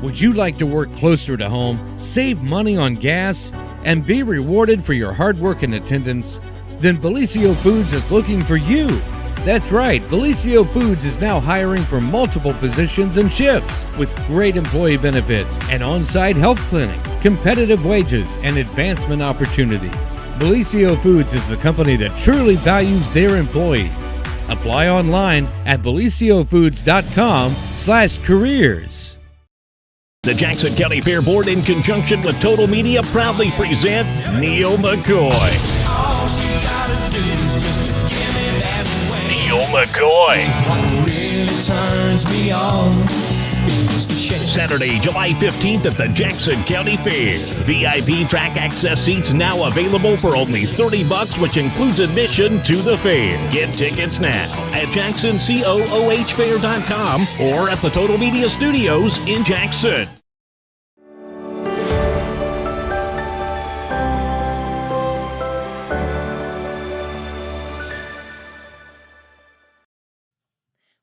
Would you like to work closer to home, save money on gas, and be rewarded for your hard work and attendance? Then Bellisio Foods is looking for you. That's right, Bellisio Foods is now hiring for multiple positions and shifts with great employee benefits, an on-site health clinic, competitive wages, and advancement opportunities. Bellisio Foods is a company that truly values their employees. Apply online at BellisioFoods.com/careers. The Jackson County Fair Board, in conjunction with Total Media, proudly present Neil McCoy. Neil McCoy. Saturday, July 15th at the Jackson County Fair. VIP track access seats now available for only $30, which includes admission to the fair. Get tickets now at JacksonCooHfair.com or at the Total Media Studios in Jackson.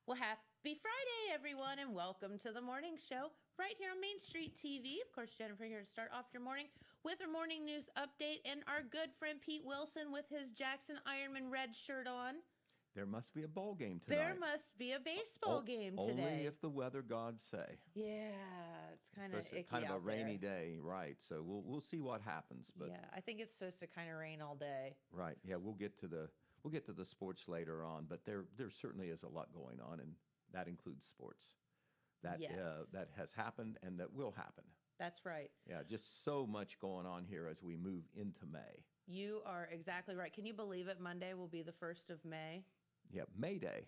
Well, happy Friday, everyone, and welcome to the morning show right here on Main Street TV. Of course, Jennifer here to start off your morning with our morning news update and our good friend Pete Wilson with his Jackson Ironman red shirt on. There must be a bowl game tonight. There must be a baseball game today. Only if the weather gods say. Yeah, it's kind of icky kind of out a rainy there. day, right? So we'll see what happens. But yeah, I think it's supposed to kind of rain all day. right, yeah, we'll get to the sports later on. But there certainly is a lot going on, and that includes sports. That Yes. That has happened and that will happen. That's right. Yeah, just so much going on here as we move into May. You are exactly right. Can you believe it? Monday will be the 1st of May. Yeah, May Day.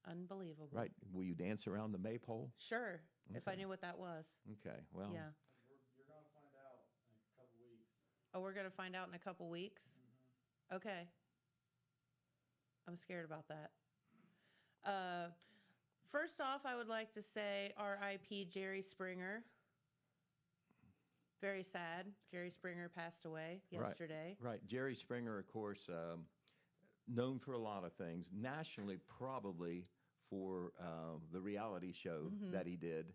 Unbelievable. Right. Will you dance around the maypole? Sure. If I Okay. knew what that was. Okay. Well. Yeah. You're going to find out in a couple weeks. Oh, we're going to find out in a couple weeks? Okay. I'm scared about that. First off, I would like to say R.I.P. Jerry Springer. Very sad. Jerry Springer passed away yesterday. Right. Jerry Springer, of course, known for a lot of things. Nationally, probably for the reality show that he did.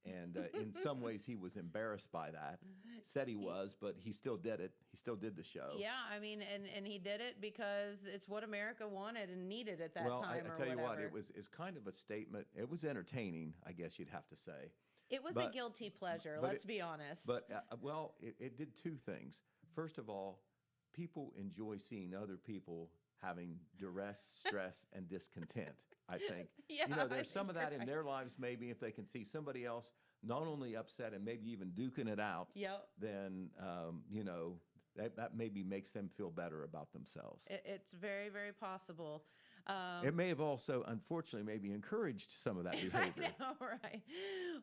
And in some ways, he was embarrassed by that. Said he was, but he still did it. He still did the show. Yeah, I mean, and he did it because it's what America wanted and needed at that well, time I or tell you whatever. what, it's kind of a statement. It was entertaining, I guess you'd have to say. It was a guilty pleasure, let's be honest. But, it did two things. First of all, people enjoy seeing other people having duress, stress, and discontent, I think. Yeah, there's some of that in their lives, maybe, if they can see somebody else not only upset and maybe even duking it out, Yep. then, that maybe makes them feel better about themselves. It's very, very possible. It may have also, unfortunately, maybe encouraged some of that behavior. I know, right?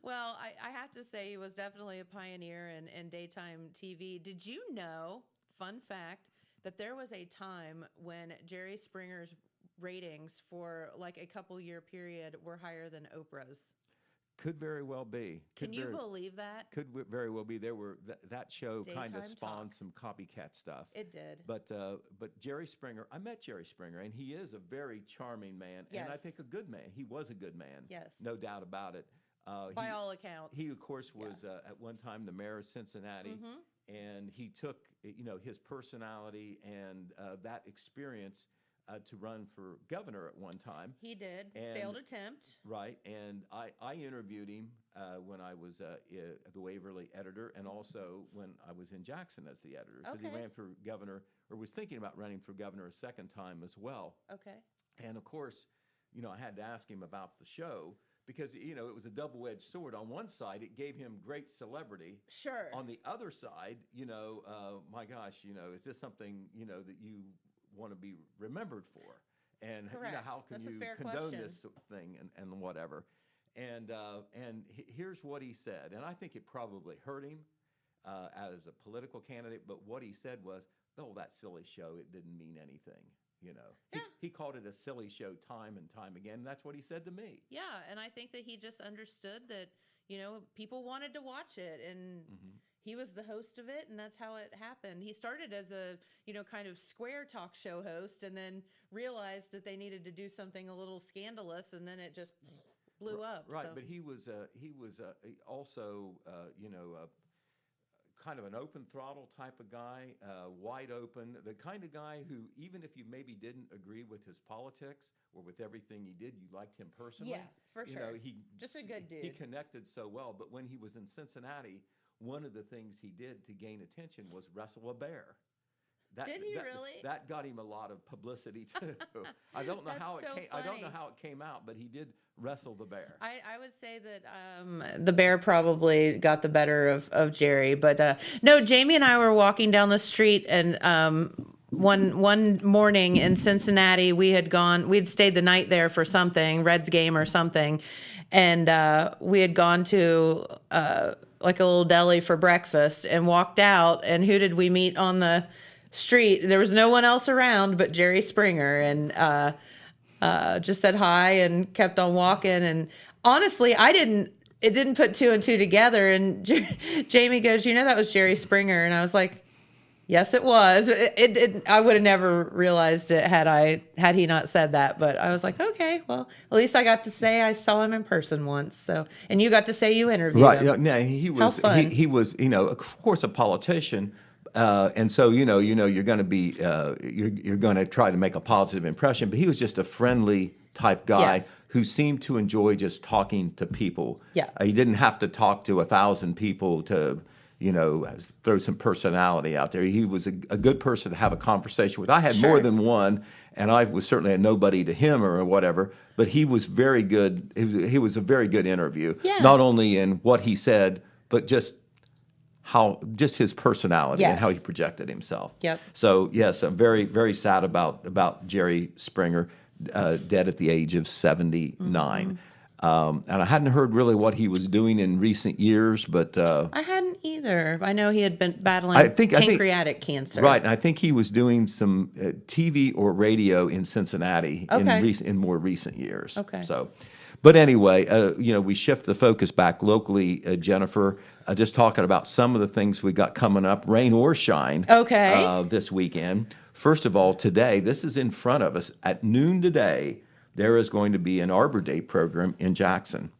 Well, I have to say he was definitely a pioneer in daytime TV. Did you know, fun fact, that there was a time when Jerry Springer's ratings for like a couple year period were higher than Oprah's? Could very well be. Can you believe that? Could very well be. There were that show kind of Daytime spawned talk. some copycat stuff. It did. But Jerry Springer, I met Jerry Springer, and he is a very charming man, and I Yes. think a good man. He was a good man. Yes. No doubt about it. By all accounts. He, of course, was at one time the mayor of Cincinnati, and he took his personality and that experience to run for governor at one time. He did. And- Failed attempt. Right, and I interviewed him when I was the Waverly editor, and also when I was in Jackson as the editor, because he Okay. ran for governor, or was thinking about running for governor a second time as well. Okay. And of course, I had to ask him about the show, because it was a double-edged sword. On one side, it gave him great celebrity. Sure. On the other side, my gosh, is this something that you want to be remembered for? And Correct. how can That's a you fair condone question. this thing and whatever? And here's what he said, and I think it probably hurt him as a political candidate. But what he said was, "Oh, that silly show, it didn't mean anything." Yeah. He called it a silly show time and time again. And that's what he said to me. Yeah, and I think that he just understood that, people wanted to watch it, and he was the host of it, and that's how it happened. He started as a, kind of square talk show host, and then realized that they needed to do something a little scandalous, and then it just blew up. Right, so. but he was also kind of an open throttle type of guy, wide open, the kind of guy who, even if you maybe didn't agree with his politics or with everything he did, you liked him personally. Yeah, for sure. He Just a good dude. He connected so well. But when he was in Cincinnati, one of the things he did to gain attention was wrestle a bear. Did he really? That got him a lot of publicity too. I don't know how it so came. I don't know funny. how it came out, but he did wrestle the bear. I would say that the bear probably got the better of Jerry, but no, Jamie and I were walking down the street, and one morning in Cincinnati, we'd stayed the night there for something, Reds game or something, and we had gone to like a little deli for breakfast and walked out, and who did we meet on the street? There was no one else around but Jerry Springer, and just said hi and kept on walking. And honestly, it didn't put two and two together. And Jamie goes, that was Jerry Springer. And I was like, yes, it was. I would have never realized it had he not said that. But I was like, okay, well, at least I got to say I saw him in person once. So, and you got to say you interviewed him. Right. No, he was. He was. Of course, a politician. And so you're going to be you're going to try to make a positive impression, but he was just a friendly type guy who seemed to enjoy just talking to people. Yeah, he didn't have to talk to 1,000 people to throw some personality out there. He was a good person to have a conversation with. I had more than one, and I was certainly a nobody to him or whatever. But he was very good. He was a very good interview, not only in what he said, but just his personality and how he projected himself. Yep. So yes, I'm very, very sad about Jerry Springer, dead at the age of 79. And I hadn't heard really what he was doing in recent years, but I hadn't either. I know he had been battling pancreatic cancer. Right, and I think he was doing some TV or radio in Cincinnati in more recent years. Okay. So. But anyway, we shift the focus back locally, Jennifer, just talking about some of the things we got coming up, rain or shine, this weekend. First of all, today, this is in front of us. At noon today, there is going to be an Arbor Day program in Jackson.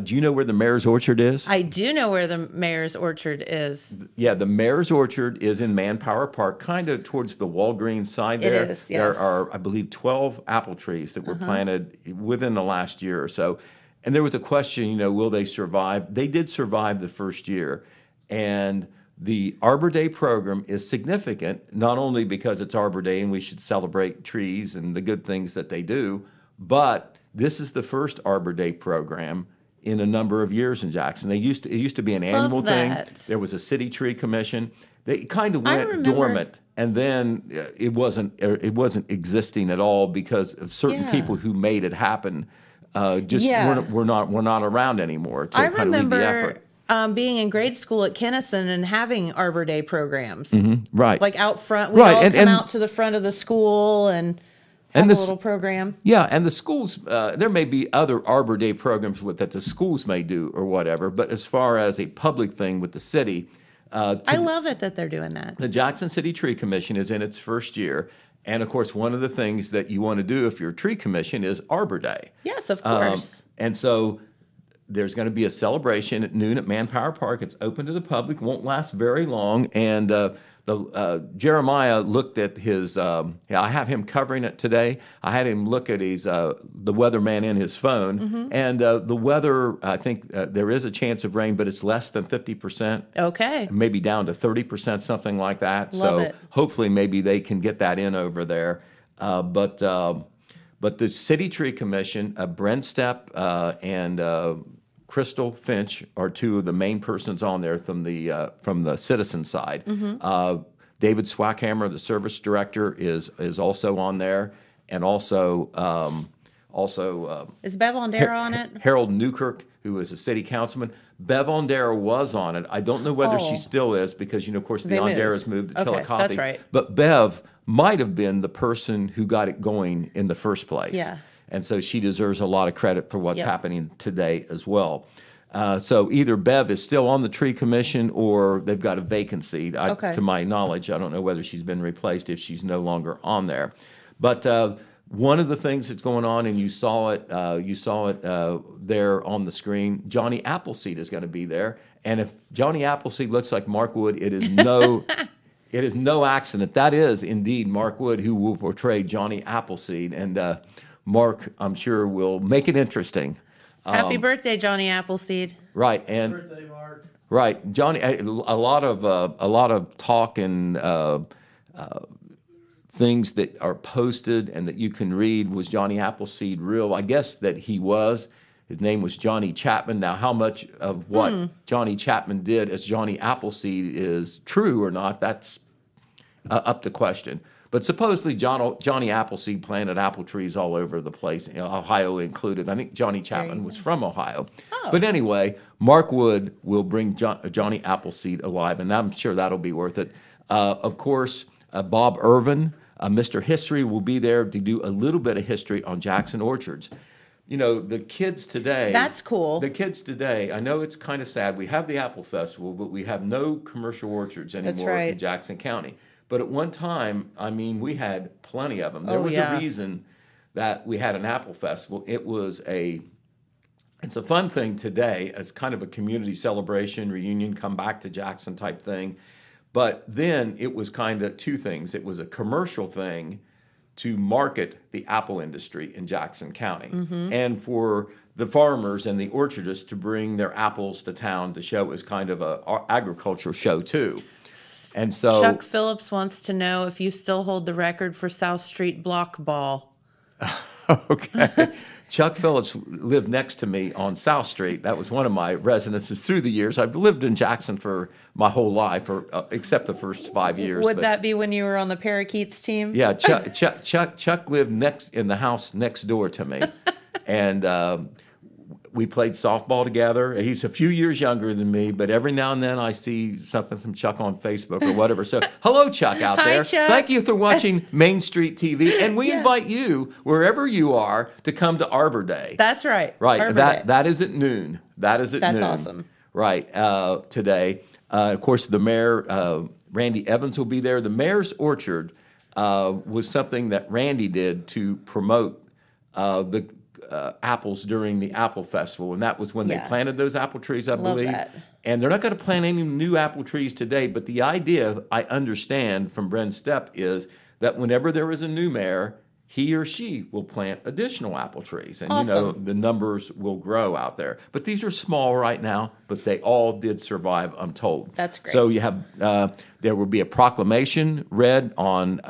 Do you know where the Mayor's Orchard is? I do know where the Mayor's Orchard is. Yeah, the Mayor's Orchard is in Manpower Park, kind of towards the Walgreens side there. It is, yes. There are, I believe, 12 apple trees that were planted within the last year or so. And there was a question, will they survive? They did survive the first year. And the Arbor Day program is significant, not only because it's Arbor Day and we should celebrate trees and the good things that they do, but this is the first Arbor Day program in a number of years in Jackson. It used to be an annual thing. There was a city tree commission. They kind of went dormant, and then it wasn't existing at all because of certain people who made it happen. We're not around anymore to kind of lead the effort. Being in grade school at Kinnison and having Arbor Day programs. Right. Like out front, we'd all come out to the front of the school and have a little program. Yeah, and the schools, there may be other Arbor Day programs that the schools may do or whatever, but as far as a public thing with the city. I love it that they're doing that. The Jackson City Tree Commission is in its first year. And of course, one of the things that you want to do if you're a tree commission is Arbor Day. Yes, of course. And so there's going to be a celebration at noon at Manpower Park. It's open to the public, won't last very long. And Jeremiah looked at his, I have him covering it today. I had him look at his the weatherman in his phone. And the weather, I think there is a chance of rain, but it's less than 50%. Okay. Maybe down to 30%, something like that. Love it. Hopefully maybe they can get that in over there. But the City Tree Commission, Brent Stepp and Crystal Finch are two of the main persons on there from the citizen side. David Swackhammer, the service director, is also on there, and also is Bev Ondara on it? Harold Newkirk, who is a city councilman. Bev Ondara was on it. I don't know whether she still is because of course the Ondaras moved to Chillicothe. That's right. But Bev might have been the person who got it going in the first place. Yeah. And so she deserves a lot of credit for what's happening today as well. So either Bev is still on the tree commission or they've got a vacancy. To my knowledge, I don't know whether she's been replaced if she's no longer on there. But One of the things that's going on, and you saw it there on the screen. Johnny Appleseed is going to be there, and if Johnny Appleseed looks like Mark Wood, it is no, it is no accident. That is indeed Mark Wood who will portray Johnny Appleseed, and Mark, I'm sure, will make it interesting. Happy birthday, Johnny Appleseed. Right, and Birthday, Mark. right, Johnny. A lot of talk and things that are posted and that you can read. Was Johnny Appleseed real? I guess that he was. His name was Johnny Chapman. Now, how much of what Johnny Chapman did as Johnny Appleseed is true or not, that's up to question. But supposedly Johnny Appleseed planted apple trees all over the place, Ohio included. I think Johnny Chapman was from Ohio. Oh. But anyway, Mark Wood will bring Johnny Appleseed alive, and I'm sure that'll be worth it. Of course, Bob Irvin, Mr. History, will be there to do a little bit of history on Jackson Orchards. You know, the kids today... That's cool. The kids today, I know it's kind of sad. We have the Apple Festival, but we have no commercial orchards anymore right. in Jackson County. But at one time, I mean, we had plenty of them. There Oh, was yeah. a reason that we had an Apple Festival. It's a fun thing today as kind of a community celebration, reunion, come back to Jackson type thing. But then it was kind of two things. It was a commercial thing to market the apple industry in Jackson County, and for the farmers and the orchardists to bring their apples to town to show it was kind of a agricultural show too. And so Chuck Phillips wants to know if you still hold the record for South Street block ball. okay. Chuck Phillips lived next to me on South Street. That was one of my residences through the years. I've lived in Jackson for my whole life, except the first 5 years. Would but- that be when you were on the Parakeets team? Yeah, Chuck lived in the house next door to me, and we played softball together. He's a few years younger than me, but every now and then I see something from Chuck on Facebook or whatever. So, hello, Chuck, out Hi, there. Chuck. Thank you for watching Main Street TV, and we Yeah. invite you, wherever you are, to come to Arbor Day. That's right. Right, Arbor that Day. that is at noon. That is at That's noon. awesome. Right, today. Of course, the mayor, Randy Evans, will be there. The mayor's orchard was something that Randy did to promote the apples during the Apple Festival, and that was when they Yeah. planted those apple trees, I Love believe. that. And they're not going to plant any new apple trees today, but the idea, I understand from Bren Stepp, is that whenever there is a new mayor, he or she will plant additional apple trees. And, you know, Awesome. the numbers will grow out there. But these are small right now, but they all did survive, I'm told. That's great. So you have, there will be a proclamation read on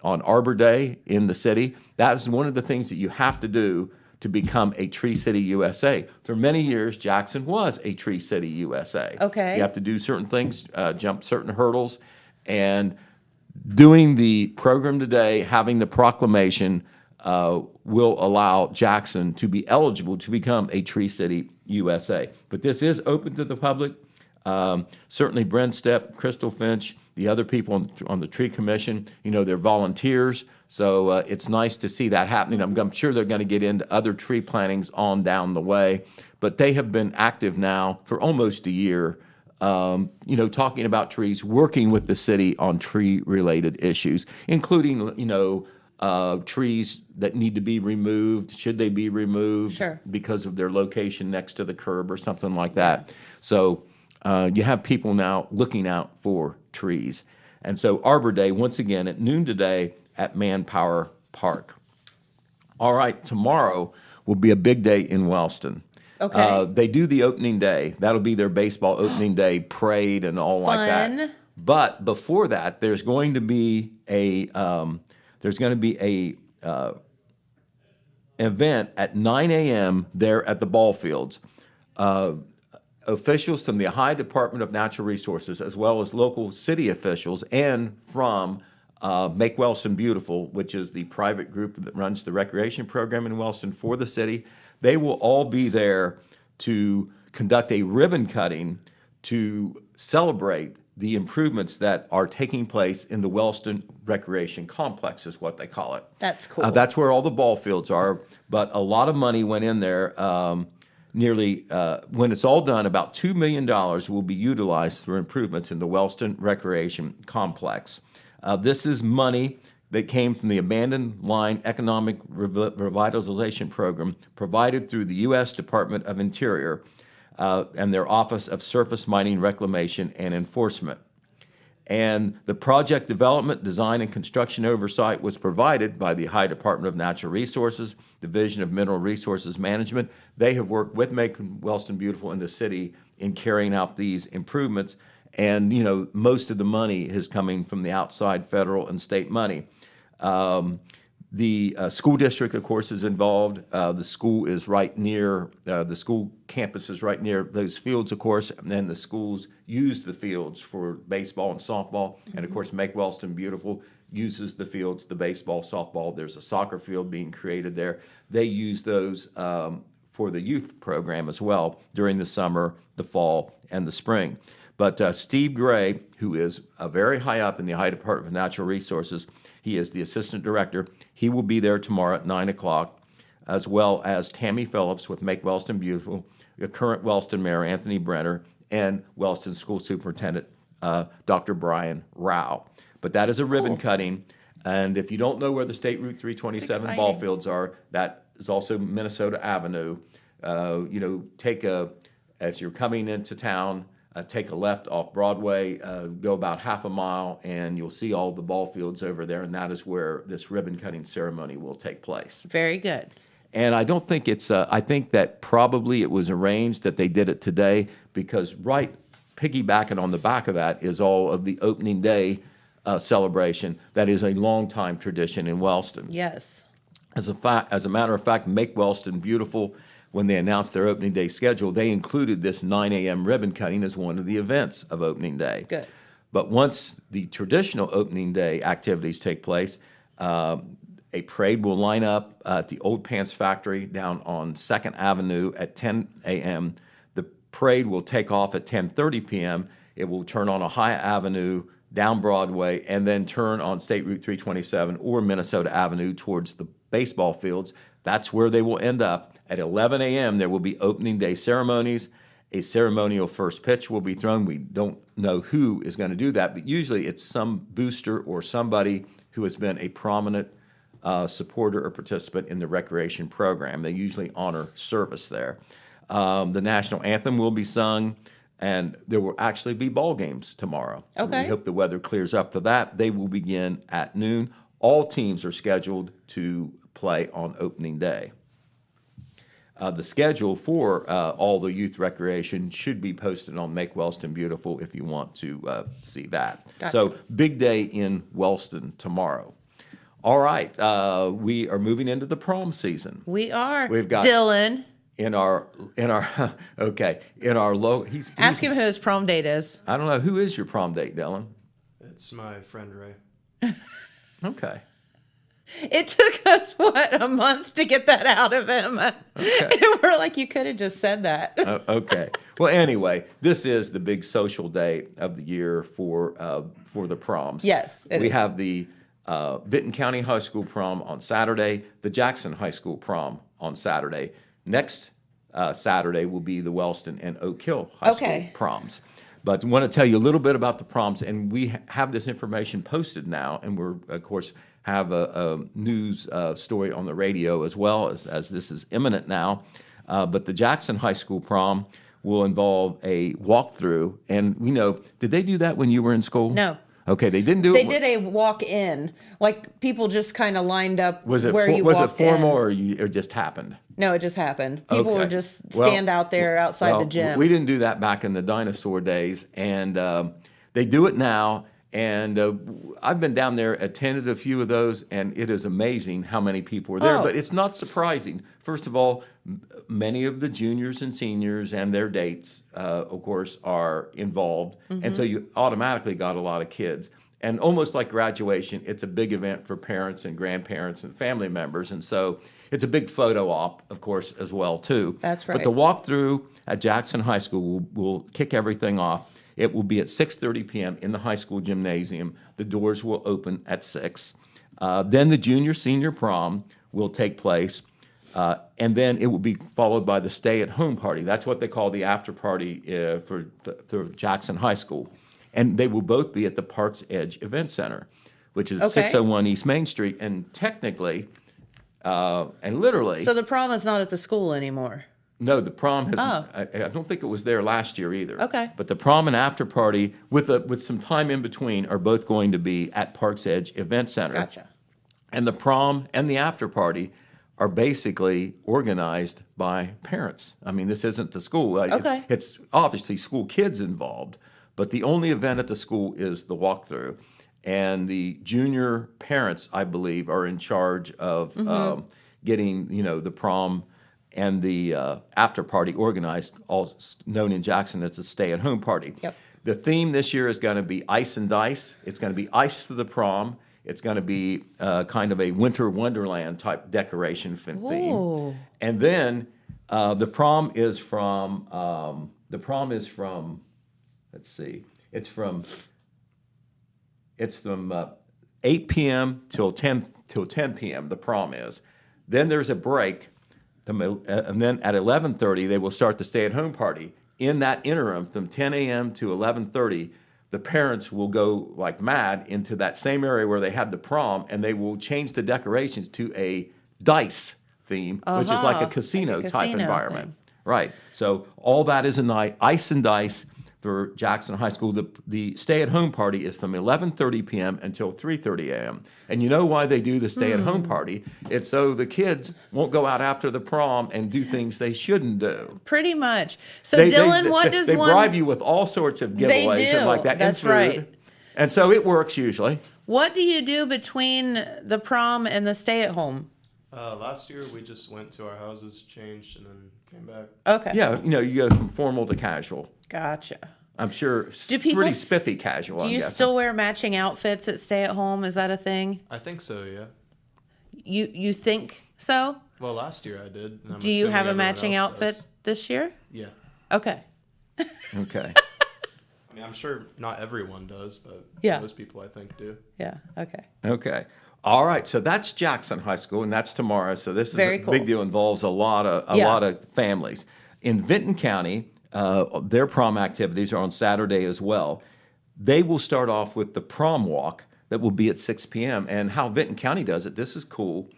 Arbor Day in the city. That is one of the things that you have to do to become a Tree City USA. For many years, Jackson was a Tree City USA. Okay. You have to do certain things, jump certain hurdles, and doing the program today, having the proclamation, will allow Jackson to be eligible to become a Tree City USA. But this is open to the public. Certainly Brent Stepp, Crystal Finch, the other people on the tree commission, you know, they're volunteers. So it's nice to see that happening. I'm sure they're going to get into other tree plantings on down the way. But they have been active now for almost a year, you know, talking about trees, working with the city on tree-related issues, including, you know, trees that need to be removed. Should they be removed Sure. because of their location next to the curb or something like that? So you have people now looking out for trees. And so Arbor Day, once again, at noon today at Manpower Park. All right, tomorrow will be a big day in Wellston. Okay. They do the opening day. That'll be their baseball opening day parade and all like Fun. that. But before that, there's going to be a event at 9 a.m. there at the ball fields. Officials from the Ohio Department of Natural Resources, as well as local city officials, and from Make Wellston Beautiful, which is the private group that runs the recreation program in Wellston for the city, they will all be there to conduct a ribbon cutting to celebrate the improvements that are taking place in the Wellston Recreation Complex, is what they call it. That's cool. That's where all the ball fields are, but a lot of money went in there. When it's all done, about $2 million will be utilized for improvements in the Wellston Recreation Complex. This is money that came from the Abandoned Line Economic Revitalization Program provided through the U.S. Department of Interior and their Office of Surface Mining Reclamation and Enforcement. And the project development, design, and construction oversight was provided by the Ohio Department of Natural Resources, Division of Mineral Resources Management. They have worked with Make Wellston Beautiful in the city in carrying out these improvements. And, you know, most of the money is coming from the outside federal and state money. The school district, of course, is involved. The school is right near, the school campus is right near those fields, of course, and then the schools use the fields for baseball and softball. And, of course, Make Wellston Beautiful uses the fields, the baseball, softball. There's a soccer field being created there. They use those for the youth program as well during the summer, the fall, and the spring. But Steve Gray, who is very high up in the Ohio Department of Natural Resources, he is the assistant director. He will be there tomorrow at 9 o'clock, as well as Tammy Phillips with Make Wellston Beautiful, the current Wellston Mayor Anthony Brenner, and Wellston School Superintendent Dr. Brian Rao. But that is a ribbon cutting, and if you don't know where the State Route 327 ball fields are, that is also Minnesota Avenue. You know, as you're coming into town, take a left off Broadway, go about half a mile, and you'll see all the ball fields over there, and that is where this ribbon-cutting ceremony will take place. Very good. And I don't think it's, I think that probably it was arranged that they did it today because right piggybacking on the back of that is all of the opening day celebration. That is a long-time tradition in Wellston. Yes. As a matter of fact, Make Wellston Beautiful, when they announced their opening day schedule, they included this 9 a.m. ribbon cutting as one of the events of opening day. Good. But once the traditional opening day activities take place, a parade will line up at the Old Pants Factory down on 2nd Avenue at 10 a.m. The parade will take off at 10:30 p.m. It will turn on Ohio Avenue, down Broadway, and then turn on State Route 327 or Minnesota Avenue towards the baseball fields. That's where they will end up. At 11 a.m., there will be opening day ceremonies. A ceremonial first pitch will be thrown. We don't know who is going to do that, but usually it's some booster or somebody who has been a prominent supporter or participant in the recreation program. They usually honor service there. The national anthem will be sung, and there will actually be ball games tomorrow. Okay. We hope the weather clears up for that. They will begin at noon. All teams are scheduled to play on opening day. The schedule for all the youth recreation should be posted on Make Wellston Beautiful if you want to see that. Gotcha. So big day in Wellston tomorrow. All right, we are moving into the prom season. We are. We've got Dylan. in our low. Ask him who his prom date is. I don't know, who is your prom date, Dylan? It's my friend Ray. Okay. It took us, a month to get that out of him. Okay. And we're like, you could have just said that. Okay. Well, anyway, this is the big social day of the year for the proms. Yes, We have the Vinton County High School prom on Saturday, the Jackson High School prom on Saturday. Next Saturday will be the Wellston and Oak Hill High School proms. But I want to tell you a little bit about the proms, and we have this information posted now, and we're, of course, have a news story on the radio as well, as this is imminent now. But the Jackson High School prom will involve a walkthrough, and we know, did they do that when you were in school? No. Okay, they didn't do They it. did a walk-in. Like, people just kind of lined up Was it where you was walked it formal in. or it just happened? No, it just happened. People Okay. would just Well, stand out there outside the gym. We didn't do that back in the dinosaur days, and they do it now. And I've been down there, attended a few of those, and it is amazing how many people are there. Oh. But it's not surprising. First of all, many of the juniors and seniors and their dates, of course, are involved. And so you automatically got a lot of kids. And almost like graduation, it's a big event for parents and grandparents and family members. And so it's a big photo op, of course, as well, too. That's right. But the walkthrough at Jackson High School will kick everything off. It will be at 6:30 p.m. in the high school gymnasium. The doors will open at 6. Then the junior-senior prom will take place, and then it will be followed by the stay-at-home party. That's what they call the after party for Jackson High School. And they will both be at the Parks Edge Event Center. which is Okay. 601 East Main Street. And technically, and literally, So the prom is not at the school anymore. no, the prom has. Oh. I don't think it was there last year either. Okay. But the prom and after party, with some time in between, are both going to be at Parks Edge Event Center. Gotcha. And the prom and the after party are basically organized by parents. I mean, this isn't the school. Okay. It's obviously school kids involved, but the only event at the school is the walkthrough. And the junior parents, I believe, are in charge of getting, the prom and the after party organized, all known in Jackson as a stay-at-home party. Yep. The theme this year is going to be ice and dice. It's going to be ice for the prom. It's going to be kind of a winter wonderland type decoration theme. Ooh. And then the prom is from. Let's see. It's from 8 p.m. till 10 p.m. The prom is. Then there's a break, and then at 11:30 they will start the stay-at-home party. In that interim, from 10 a.m. to 11:30, the parents will go like mad into that same area where they had the prom, and they will change the decorations to a dice theme, which is like a casino type casino environment. thing. Right. So all that is a night, ice and dice for Jackson High School. The stay-at-home party is from 11:30 p.m. until 3:30 a.m. And you know why they do the stay-at-home party? It's so the kids won't go out after the prom and do things they shouldn't do. Pretty much. So Dylan, what does they one? bribe you with all sorts of giveaways do. and like that. That's and food. right. And so it works usually. What do you do between the prom and the stay-at-home? Last year we just went to our houses, changed, and then came back. Okay. Yeah, you go from formal to casual. Gotcha. I'm sure Do people pretty spiffy casual. Do I'm you guessing. still wear matching outfits at stay-at-home? Is that a thing? I think so, yeah. You think so? Well, last year I did. And I'm Do you assuming have a everyone matching else outfit does. this year? Yeah. Okay. Okay. I mean, I'm sure not everyone does, but Yeah. most people I think do. Yeah. Okay. Okay. All right. So that's Jackson High School, and that's tomorrow. So this is Very a cool. big deal. Involves a lot of Yeah. lot of families. In Vinton County, their prom activities are on Saturday as well. They will start off with the prom walk that will be at 6 p.m. And how Vinton County does it, this is cool.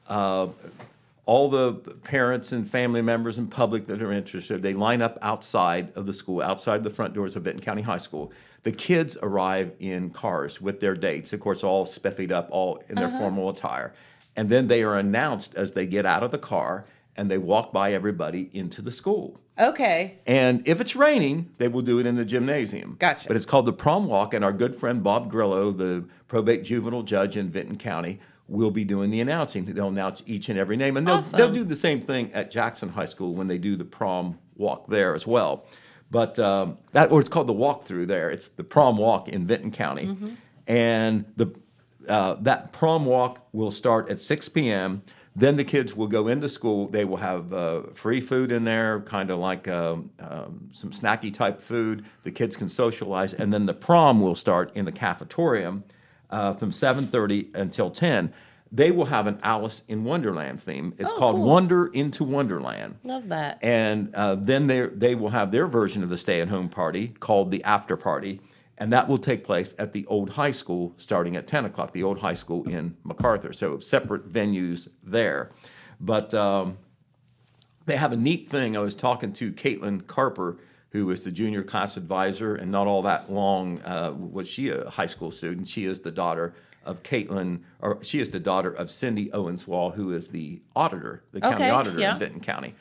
All the parents and family members and public that are interested, they line up outside of the school, outside the front doors of Vinton County High School. The kids arrive in cars with their dates, of course, all spiffied up, all in their formal attire. And then they are announced as they get out of the car, and they walk by everybody into the school. Okay. And if it's raining, they will do it in the gymnasium. Gotcha. But it's called the prom walk, and our good friend Bob Grillo, the probate juvenile judge in Vinton County, will be doing the announcing. They'll announce each and every name. And they'll do the same thing at Jackson High School when they do the prom walk there as well. But it's called the walkthrough there. It's the prom walk in Vinton County. And that prom walk will start at 6 p.m. Then the kids will go into school. They will have free food in there, kind of like some snacky type food. The kids can socialize. And then the prom will start in the cafetorium from 7:30 until 10. They will have an Alice in Wonderland theme. It's called cool. Wander into Wonderland. Love that. And then they will have their version of the stay-at-home party called the after party. And that will take place at the old high school starting at 10 o'clock, the old high school in MacArthur. So separate venues there. But they have a neat thing. I was talking to Caitlin Carper, who is the junior class advisor, and not all that long was she a high school student. She is the daughter of she is the daughter of Cindy Owenswall, who is the auditor, the county auditor in Vinton County.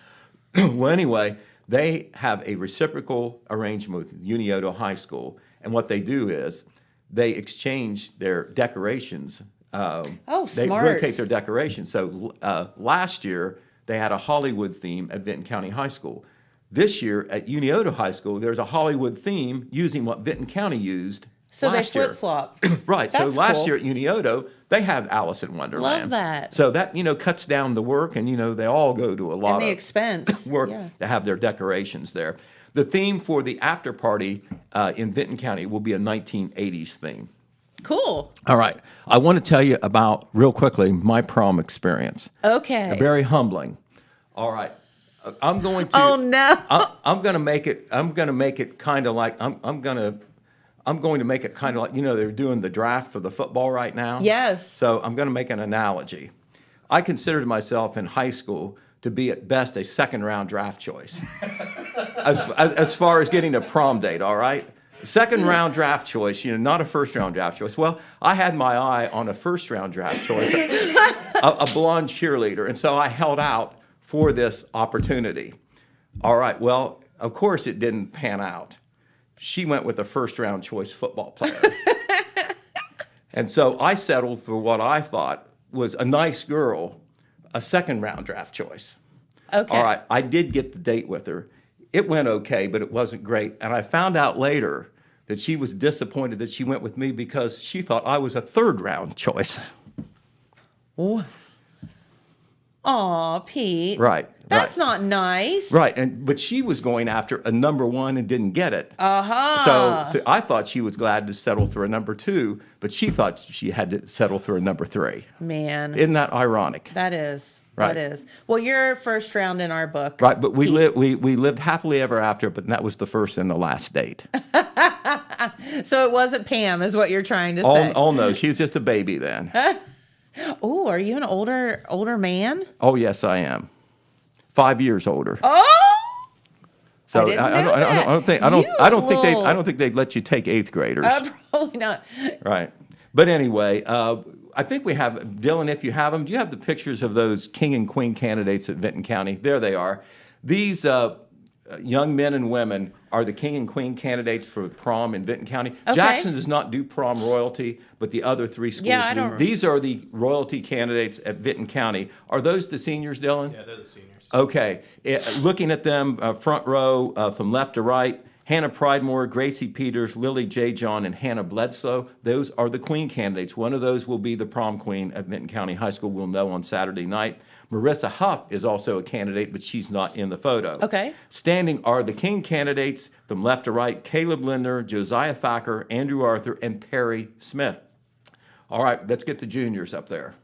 Well, anyway, they have a reciprocal arrangement with Unioto High School. And what they do is they exchange their decorations. They smart. rotate their decorations. So last year, they had a Hollywood theme at Vinton County High School. This year at Unioto High School, there's a Hollywood theme using what Vinton County used So they last year. flip-flop. Right. So That's last cool. year at Unioto, they have Alice in Wonderland. Love that. So that, cuts down the work, and, they all go to a lot And the of expense. work Yeah. to have their decorations there. The theme for the after party in Vinton County will be a 1980s theme. Cool. All right. I want to tell you about, real quickly, my prom experience. Okay. Very humbling. All right. I'm going to. Oh, no. I'm going to make it. I'm going to make it kind of like I'm going I'm going to make it kind of like, they're doing the draft for the football right now. Yes. So I'm going to make an analogy. I considered myself in high school to be at best a second-round draft choice, as far as getting a prom date. All right, second-round draft choice. Not a first-round draft choice. Well, I had my eye on a first-round draft choice, a blonde cheerleader, and so I held out for this opportunity. All right. Well, of course, it didn't pan out. She went with a first-round choice football player, and so I settled for what I thought was a nice girl. A second-round draft choice. Okay. All right, I did get the date with her. It went okay, but it wasn't great. And I found out later that she was disappointed that she went with me because she thought I was a third-round choice. Aw, Pete. Right. That's not nice. Right, but she was going after a number 1 and didn't get it. Uh-huh. So I thought she was glad to settle for a number 2, but she thought she had to settle for a number 3. Man. Isn't that ironic? That is. Right. That is. Well, you're first round in our book. Right, but we lived happily ever after, but that was the first and the last date. So it wasn't Pam, is what you're trying to say. Oh no, she was just a baby then. Oh, are you an older man? Oh yes, I am. 5 years older. Oh, So I didn't know that. I don't think they'd let you take 8th graders. Probably not. Right. But anyway, I think we have, Dylan, if you have them, do you have the pictures of those king and queen candidates at Vinton County? There they are. These young men and women are the king and queen candidates for prom in Vinton County. Okay. Jackson does not do prom royalty, but the other 3 schools do. These are the royalty candidates at Vinton County. Are those the seniors, Dylan? Yeah, they're the seniors. Okay. Looking at them, front row from left to right, Hannah Pridemore, Gracie Peters, Lily J. John, and Hannah Bledsoe. Those are the queen candidates. One of those will be the prom queen at Vinton County High School. We'll know on Saturday night. Marissa Huff is also a candidate, but she's not in the photo. Okay. Standing are the king candidates from left to right, Caleb Linder, Josiah Thacker, Andrew Arthur, and Perry Smith. All right, let's get the juniors up there.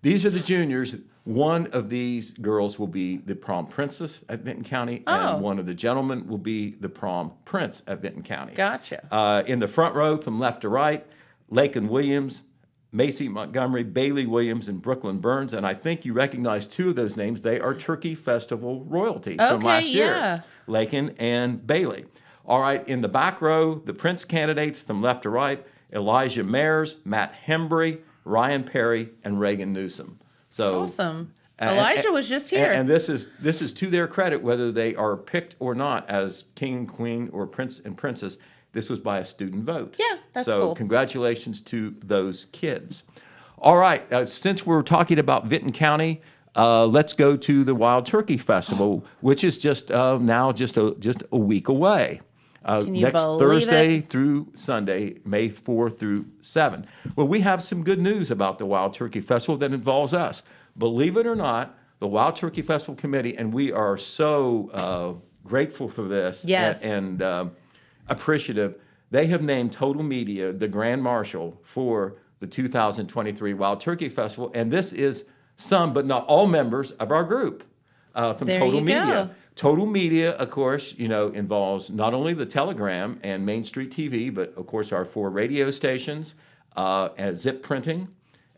These are the juniors. One of these girls will be the prom princess at Vinton County, and one of the gentlemen will be the prom prince at Vinton County. Gotcha. In the front row from left to right, Lakin Williams, Macy Montgomery, Bailey Williams, and Brooklyn Burns. And I think you recognize 2 of those names. They are Turkey Festival royalty from last year, Lakin and Bailey. All right, in the back row, the prince candidates from left to right, Elijah Mayers, Matt Hembry, Ryan Perry, and Reagan Newsom. So awesome. Elijah was just here. And this is to their credit, whether they are picked or not as king and queen or prince and princess. This was by a student vote. Yeah, that's cool. So congratulations to those kids. All right, since we're talking about Vinton County, let's go to the Wild Turkey Festival, which is just now just a week away. Can you next believe Thursday it? through Sunday, May 4th through 7th. Well, we have some good news about the Wild Turkey Festival that involves us. Believe it or not, the Wild Turkey Festival Committee, and we are so grateful for this and appreciative, they have named Total Media the Grand Marshal for the 2023 Wild Turkey Festival, and this is some, but not all members of our group from There Total you Media. go. Total Media, of course, involves not only the Telegram and Main Street TV, but of course our 4 radio stations and Zip Printing,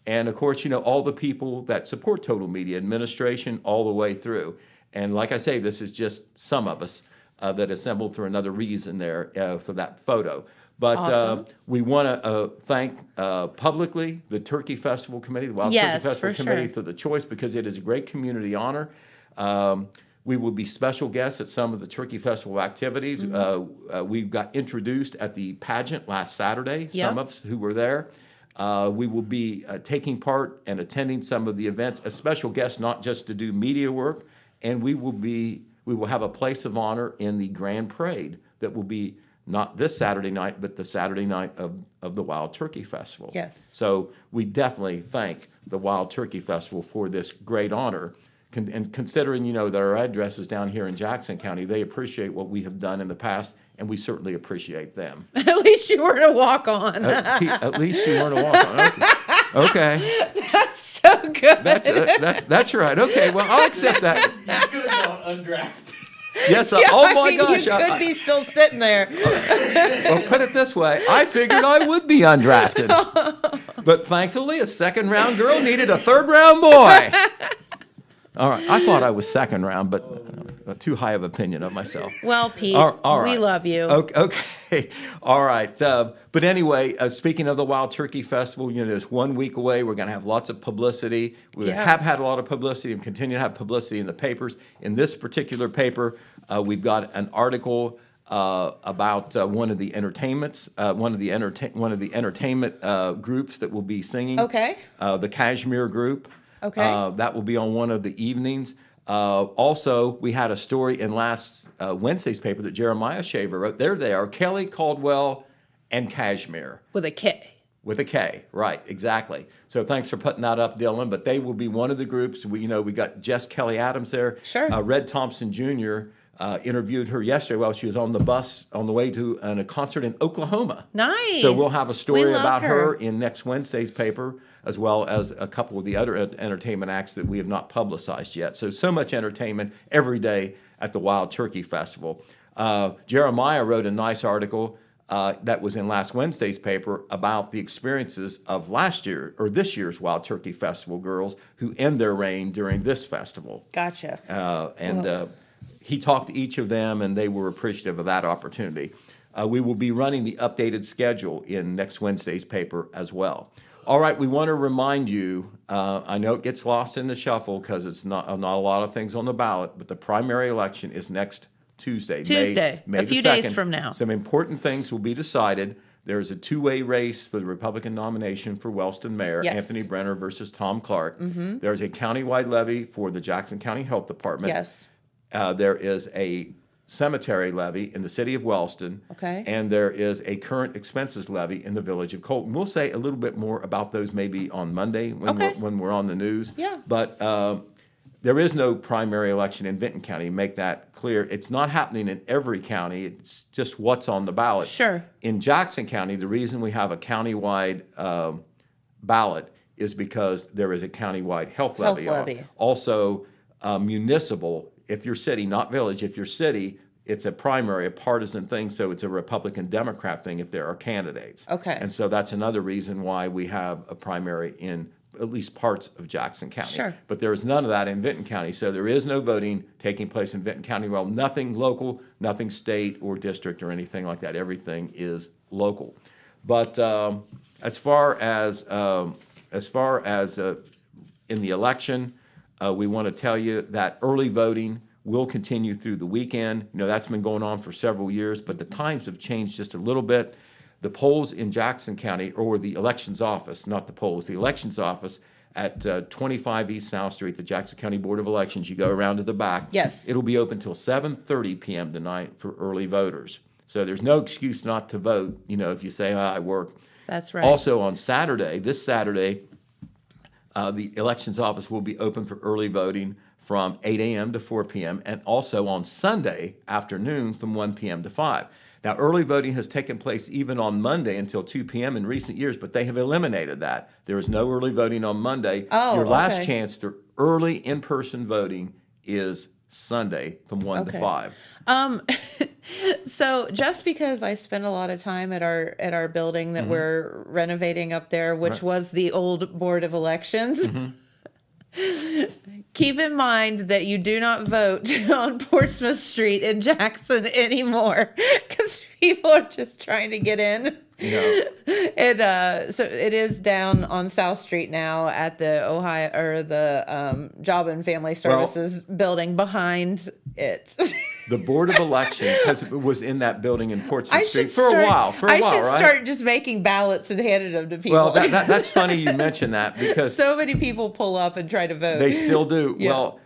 and of course, all the people that support Total Media, administration, all the way through. And like I say, this is just some of us that assembled for another reason there for that photo. But Awesome. We want to thank publicly the Turkey Festival Committee, the Wild Yes, Turkey Festival for Committee, sure. for the choice, because it is a great community honor. We will be special guests at some of the Turkey Festival activities. We got introduced at the pageant last Saturday, some of us who were there. We will be taking part and attending some of the events as special guests, not just to do media work, and we will have a place of honor in the Grand Parade that will be not this Saturday night, but the Saturday night of the Wild Turkey Festival. Yes. So we definitely thank the Wild Turkey Festival for this great honor. And considering, that our address is down here in Jackson County, they appreciate what we have done in the past, and we certainly appreciate them. At least you were to walk on. At least you weren't a walk-on. Okay. That's so good. That's right. Okay, well, I'll accept that. You could have gone undrafted. Yes. Yeah, Oh I my mean, gosh. you could be still sitting there. Well, put it this way. I figured I would be undrafted. But thankfully, a second round girl needed a third round boy. All right. I thought I was second round, but too high of opinion of myself. Well, Pete, All we right. love you. Okay. All right. But anyway, speaking of the Wild Turkey Festival, it's 1 week away. We're going to have lots of publicity. We have had a lot of publicity and continue to have publicity in the papers. In this particular paper, we've got an article about one of the entertainment groups that will be singing. Okay. The Kashmir Group. Okay. That will be on one of the evenings. Also, we had a story in last Wednesday's paper that Jeremiah Shaver wrote. There they are, Kelly, Caldwell, and Kashmir. With a K. With a K, right, exactly. So thanks for putting that up, Dylan. But they will be one of the groups. We got Jess Kelly Adams there. Sure. Red Thompson Jr. Interviewed her yesterday while she was on the bus on the way to a concert in Oklahoma. Nice. So we'll have a story love about her her in next Wednesday's paper, as well as a couple of the other entertainment acts that we have not publicized yet. So much entertainment every day at the Wild Turkey Festival. Jeremiah wrote a nice article that was in last Wednesday's paper about the experiences of this year's Wild Turkey Festival girls who end their reign during this festival. Gotcha. He talked to each of them, and they were appreciative of that opportunity. We will be running the updated schedule in next Wednesday's paper as well. All right, we want to remind you, I know it gets lost in the shuffle because it's not a lot of things on the ballot, but the primary election is next Tuesday. May a few the 2nd. days from now. Some important things will be decided. There's a two-way race for the Republican nomination for Wellston Mayor, Yes. Anthony Brenner versus Tom Clark. Mm-hmm. There's a countywide levy for the Jackson County Health Department. Yes. There is a cemetery levy in the city of Wellston. Okay. And there is a current expenses levy in the village of Colton. We'll say a little bit more about those maybe on Monday when we're on the news. Yeah. But there is no primary election in Vinton County. Make that clear. It's not happening in every county. It's just what's on the ballot. Sure. In Jackson County, the reason we have a countywide ballot is because there is a countywide health levy. Also, municipal. If you're city, not village, if you're city, it's a primary, a partisan thing, so it's a Republican-Democrat thing if there are candidates. Okay. And so that's another reason why we have a primary in at least parts of Jackson County. Sure. But there is none of that in Vinton County, so there is no voting taking place in Vinton County. Well, nothing local, nothing state or district or anything like that. Everything is local. But as far as in the election, we want to tell you that early voting will continue through the weekend. That's been going on for several years, but the times have changed just a little bit. The polls in Jackson County, or the elections office, not the polls, the elections office at 25 East South Street, the Jackson County Board of Elections, you go around to the back. Yes. It'll be open till 7:30 p.m. tonight for early voters. So there's no excuse not to vote, if you say, I work. That's right. Also on Saturday, this Saturday, the elections office will be open for early voting from 8 a.m. to 4 p.m. and also on Sunday afternoon from 1 p.m. to 5. Now, early voting has taken place even on Monday until 2 p.m. in recent years, but they have eliminated that. There is no early voting on Monday. Oh, Your last okay. chance for early in-person voting is Sunday from 1 to 5. So just because I spend a lot of time at our building that we're renovating up there, which was the old Board of Elections, keep in mind that you do not vote on Portsmouth Street in Jackson anymore because people are just trying to get in. And so it is down on South Street now at the Job and Family Services building behind it. The Board of Elections was in that building in Portsmouth Street for a while, I should right? start just making ballots and handing them to people. Well, that's funny you mention that because so many people pull up and try to vote. they still do. Yeah. Well,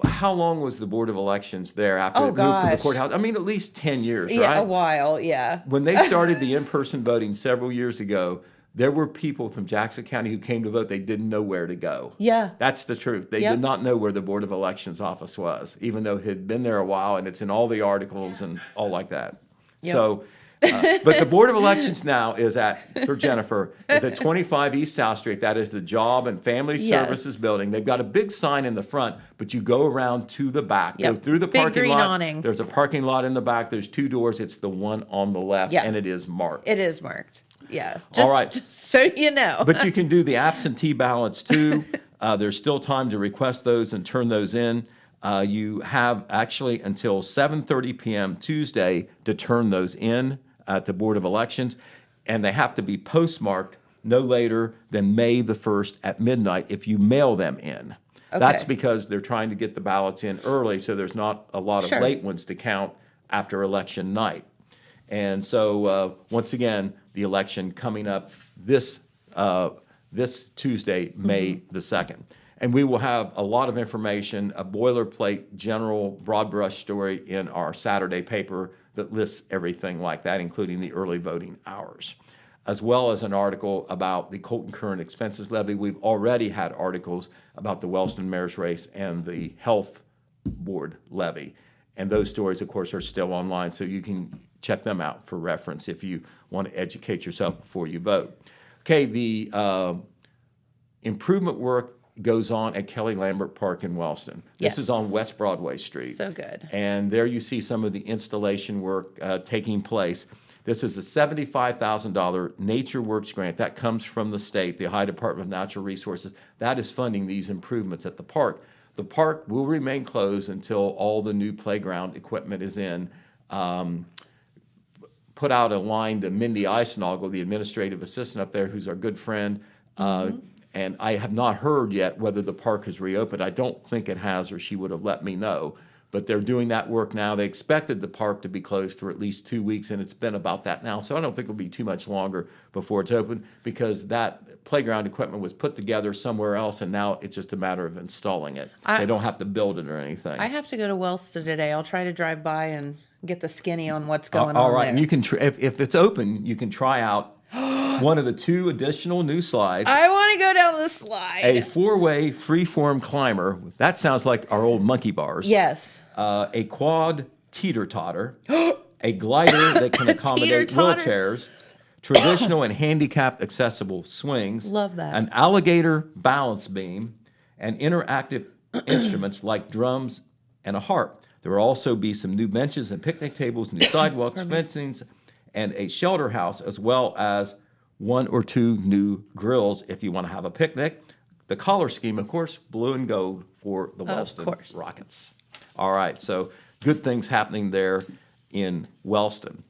how long was the Board of Elections there after it moved from the courthouse? I mean, at least 10 years, right? Yeah, a while, yeah. When they started the in-person voting several years ago, there were people from Jackson County who came to vote. They didn't know where to go. Yeah. That's the truth. They Yep. did not know where the Board of Elections office was, even though it had been there a while, and it's in all the articles and all like that. Yep. So But the Board of Elections now is for Jennifer, is at 25 East South Street. That is the Job and Family Yes. Services Building. They've got a big sign in the front, but you go around to the back. Yep. Go through the Big parking green lot. awning. There's a parking lot in the back. There's 2 doors. It's the one on the left, Yep. and it is marked. It is marked. Yeah. All right. Just so you know. But you can do the absentee ballots too. There's still time to request those and turn those in. You have actually until 7:30 p.m. Tuesday to turn those in at the Board of Elections, and they have to be postmarked no later than May the 1st at midnight if you mail them in. That's Okay. because they're trying to get the ballots in early, so there's not a lot of Sure. late ones to count after election night. And so, once again, the election coming up this Tuesday, May the 2nd. And we will have a lot of information, a boilerplate general broad brush story in our Saturday paper that lists everything like that, including the early voting hours, as well as an article about the Colton Current Expenses Levy. We've already had articles about the Wellston Mayor's race and the Health Board levy. And those stories, of course, are still online, so you can check them out for reference if you want to educate yourself before you vote. Okay, the improvement work goes on at Kelli Lambert Park in Wellston. This Yes. is on West Broadway Street. So good. And there you see some of the installation work taking place. This is a $75,000 Nature Works grant. That comes from the state, the Ohio Department of Natural Resources. That is funding these improvements at the park. The park will remain closed until all the new playground equipment is in. Put out a line to Mindy Eisnagel, the administrative assistant up there, who's our good friend. And I have not heard yet whether the park has reopened. I don't think it has, or she would have let me know. But they're doing that work now. They expected the park to be closed for at least 2 weeks, and it's been about that now. So I don't think it'll be too much longer before it's open, because that playground equipment was put together somewhere else, and now it's just a matter of installing it. They don't have to build it or anything. I have to go to Wellston today. I'll try to drive by and get the skinny on what's going All on right, there. and you can if it's open, you can try out one of the 2 additional new slides. I want to go down the slide. A 4-way freeform climber. That sounds like our old monkey bars. Yes. A quad teeter-totter. A glider that can accommodate Teeter-totter. wheelchairs. Traditional and handicapped accessible swings. Love that. An alligator balance beam. And interactive instruments like drums and a harp. There will also be some new benches and picnic tables, new sidewalks, fencings, and a shelter house, as well as 1 or 2 new grills if you want to have a picnic. The color scheme, of course, blue and gold for the Wellston course. Rockets. All right, so good things happening there in Wellston.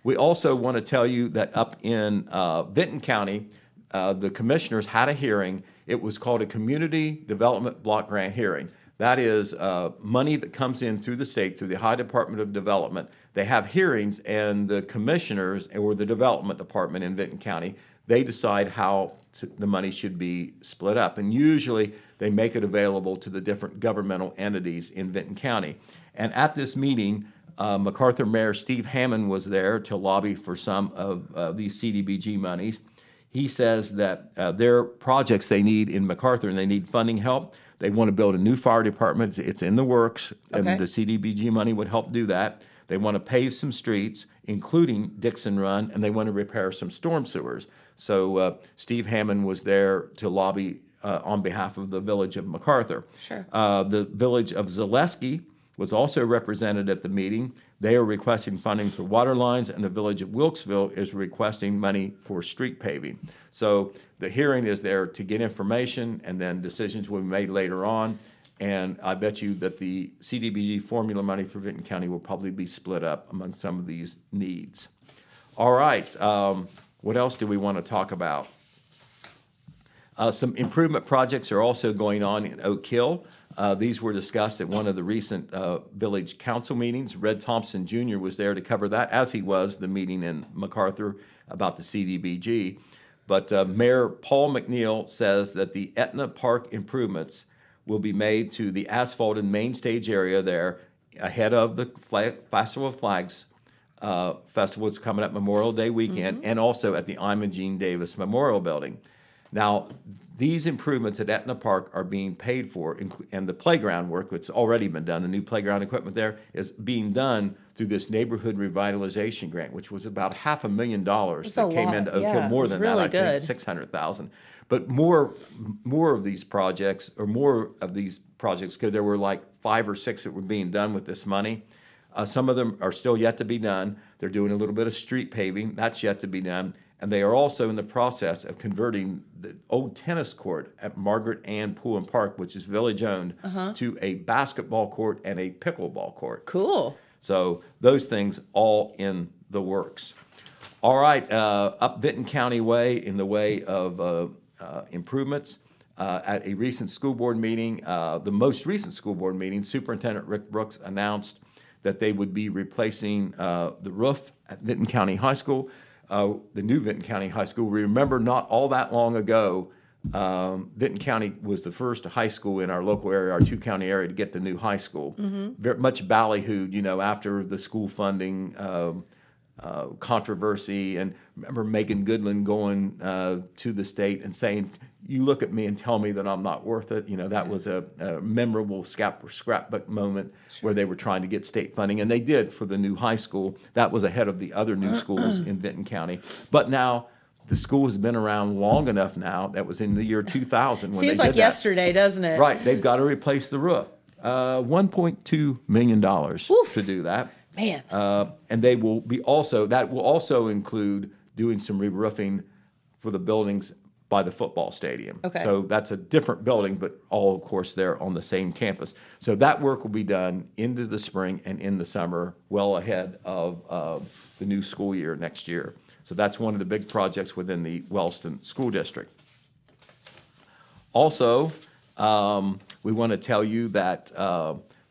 We also want to tell you that up in Vinton County, the commissioners had a hearing. It was called a Community Development Block Grant hearing. That is money that comes in through the state, through the Ohio Department of Development. They have hearings, and the commissioners, or the development department in Vinton County, they decide how the money should be split up. And usually they make it available to the different governmental entities in Vinton County. And at this meeting, MacArthur Mayor Steve Hammond was there to lobby for some of these CDBG monies. He says that their projects they need in MacArthur, and they need funding help. They want to build a new fire department. It's in the works, and Okay. the CDBG money would help do that. They want to pave some streets, including Dixon Run, and they want to repair some storm sewers. So Steve Hammond was there to lobby on behalf of the village of MacArthur. Sure. The village of Zaleski was also represented at the meeting. They are requesting funding for water lines, and the village of Wilkesville is requesting money for street paving. So the hearing is there to get information, and then decisions will be made later on. And I bet you that the CDBG formula money for Vinton County will probably be split up among some of these needs. All right, what else do we want to talk about? Some improvement projects are also going on in Oak Hill. These were discussed at one of the recent village council meetings. Red Thompson Jr. was there to cover that, as he was the meeting in MacArthur about the CDBG. But Mayor Paul McNeil says that the Etna Park improvements will be made to the asphalted main stage area there ahead of the Festival of Flags festival. It's coming up Memorial Day weekend, and also at the Imogene Davis Memorial Building. Now, these improvements at Etna Park are being paid for, and the playground work that's already been done, the new playground equipment there, is being done through this neighborhood revitalization grant, which was about $500,000 that came into Oak Hill. More than that, I think $600,000. But more of these projects, because there were like 5 or 6 that were being done with this money. Some of them are still yet to be done. They're doing a little bit of street paving. That's yet to be done. And they are also in the process of converting the old tennis court at Margaret Ann Pool and Park, which is village-owned, to a basketball court and a pickleball court. Cool. So those things all in the works. All right, up Vinton County Way in the way of improvements. At a recent school board meeting, the most recent school board meeting, Superintendent Rick Brooks announced that they would be replacing the roof at Vinton County High School. The new Vinton County High School. Remember, not all that long ago, Vinton County was the first high school in our local area, our 2-county area, to get the new high school. Very much ballyhooed, after the school funding controversy. And remember Megan Goodland going to the state and saying, "You look at me and tell me that I'm not worth it." That was a memorable scrapbook moment where they were trying to get state funding, and they did for the new high school. That was ahead of the other new schools in Vinton County. But now the school has been around long enough now. That was in the year 2000 when Seems they like did that. yesterday, doesn't it? Right. They've got to replace the roof. $1.2 million to do that. Man. And they will be that will also include doing some re-roofing for the buildings by the football stadium. Okay. So that's a different building, but all, of course, they're on the same campus. So that work will be done into the spring and in the summer, well ahead of the new school year next year. So that's one of the big projects within the Wellston School District. Also, we want to tell you that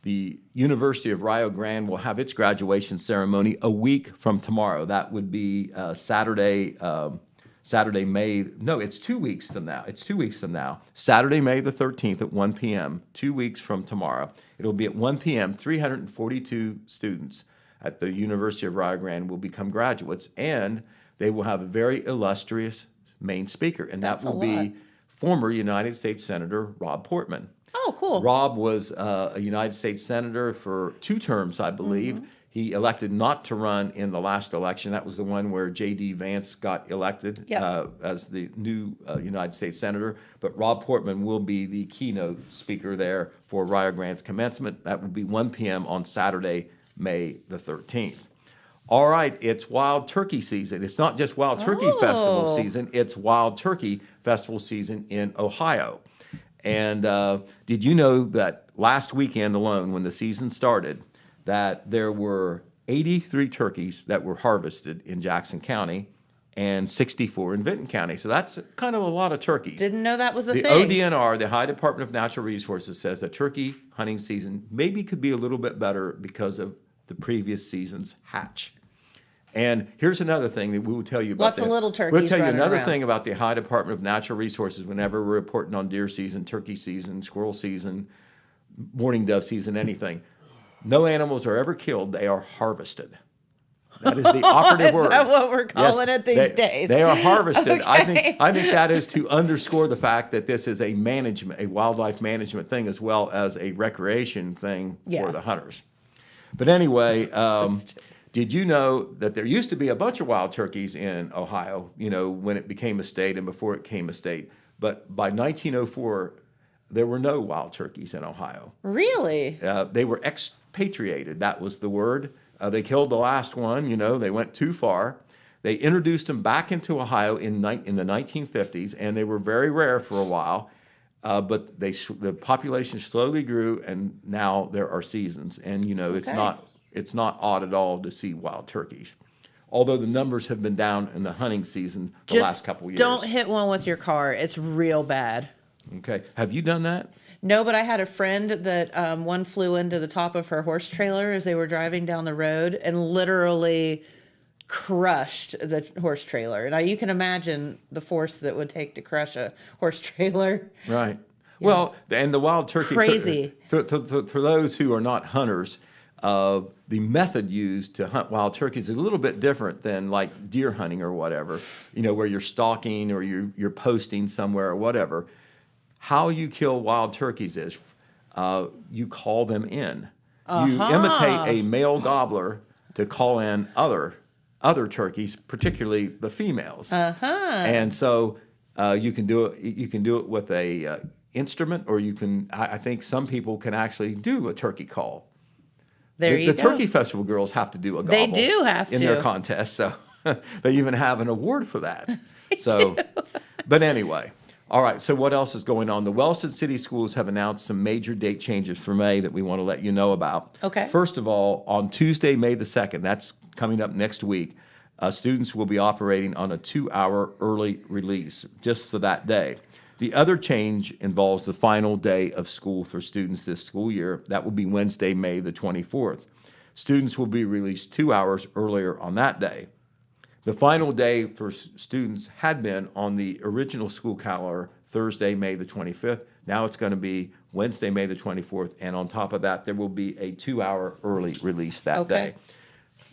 the University of Rio Grande will have its graduation ceremony a week from tomorrow. That would be Saturday, it's 2 weeks from now. It's 2 weeks from now. Saturday, May the 13th at 1 p.m., 2 weeks from tomorrow. It'll be at 1 p.m., 342 students at the University of Rio Grande will become graduates, and they will have a very illustrious main speaker, and that will be former United States Senator Rob Portman. Oh, cool. Rob was a United States Senator for 2 terms, I believe. He elected not to run in the last election. That was the one where J.D. Vance got elected as the new United States Senator. But Rob Portman will be the keynote speaker there for Rio Grande's commencement. That will be 1 p.m. on Saturday, May the 13th. All right, it's Wild Turkey season. It's not just Wild Turkey Festival season. It's Wild Turkey Festival season in Ohio. And did you know that last weekend alone, when the season started, that there were 83 turkeys that were harvested in Jackson County and 64 in Vinton County. So that's kind of a lot of turkeys. Didn't know that was a thing. The ODNR, the High Department of Natural Resources, says that turkey hunting season maybe could be a little bit better because of the previous season's hatch. And here's another thing that we will tell you about. Lots of little turkeys. We'll tell you another around. thing about the High Department of Natural Resources whenever we're reporting on deer season, turkey season, squirrel season, mourning dove season, anything. No animals are ever killed. They are harvested. That is the operative word. Is that what we're calling it these days? They are harvested. Okay. I think that is to underscore the fact that this is a wildlife management thing as well as a recreation thing for the hunters. But anyway, did you know that there used to be a bunch of wild turkeys in Ohio, when it became a state and before it became a state? But by 1904, there were no wild turkeys in Ohio. Really? They were expatriated. That was the word. They killed the last one. They went too far. They introduced them back into Ohio in the 1950s, and they were very rare for a while. But the population slowly grew, and now there are seasons. And it's not odd at all to see wild turkeys. Although the numbers have been down in the hunting season last couple of years. Don't hit one with your car. It's real bad. Okay. Have you done that? No, but I had a friend that one flew into the top of her horse trailer as they were driving down the road and literally crushed the horse trailer. Now, you can imagine the force that would take to crush a horse trailer. Right. Yeah. Well, and the wild turkey. Crazy. For those who are not hunters, the method used to hunt wild turkeys is a little bit different than like deer hunting or whatever, where you're stalking or you're posting somewhere or whatever. How you kill wild turkeys is you call them in. You imitate a male gobbler to call in other turkeys, particularly the females. And so you can do it. You can do it with a instrument, or you can. I think some people can actually do a turkey call. The Turkey Festival girls have to do a gobble. They do have in to. their contest, so they even have an award for that. So, but anyway, all right. So what else is going on? The Wellston City Schools have announced some major date changes for May that we want to let you know about. Okay. First of all, on Tuesday, May the 2nd, that's coming up next week, students will be operating on a 2-hour early release just for that day. The other change involves the final day of school for students this school year. That will be Wednesday, May the 24th. Students will be released 2 hours earlier on that day. The final day for students had been on the original school calendar, Thursday, May the 25th. Now it's going to be Wednesday, May the 24th, and on top of that, there will be a 2-hour early release that day.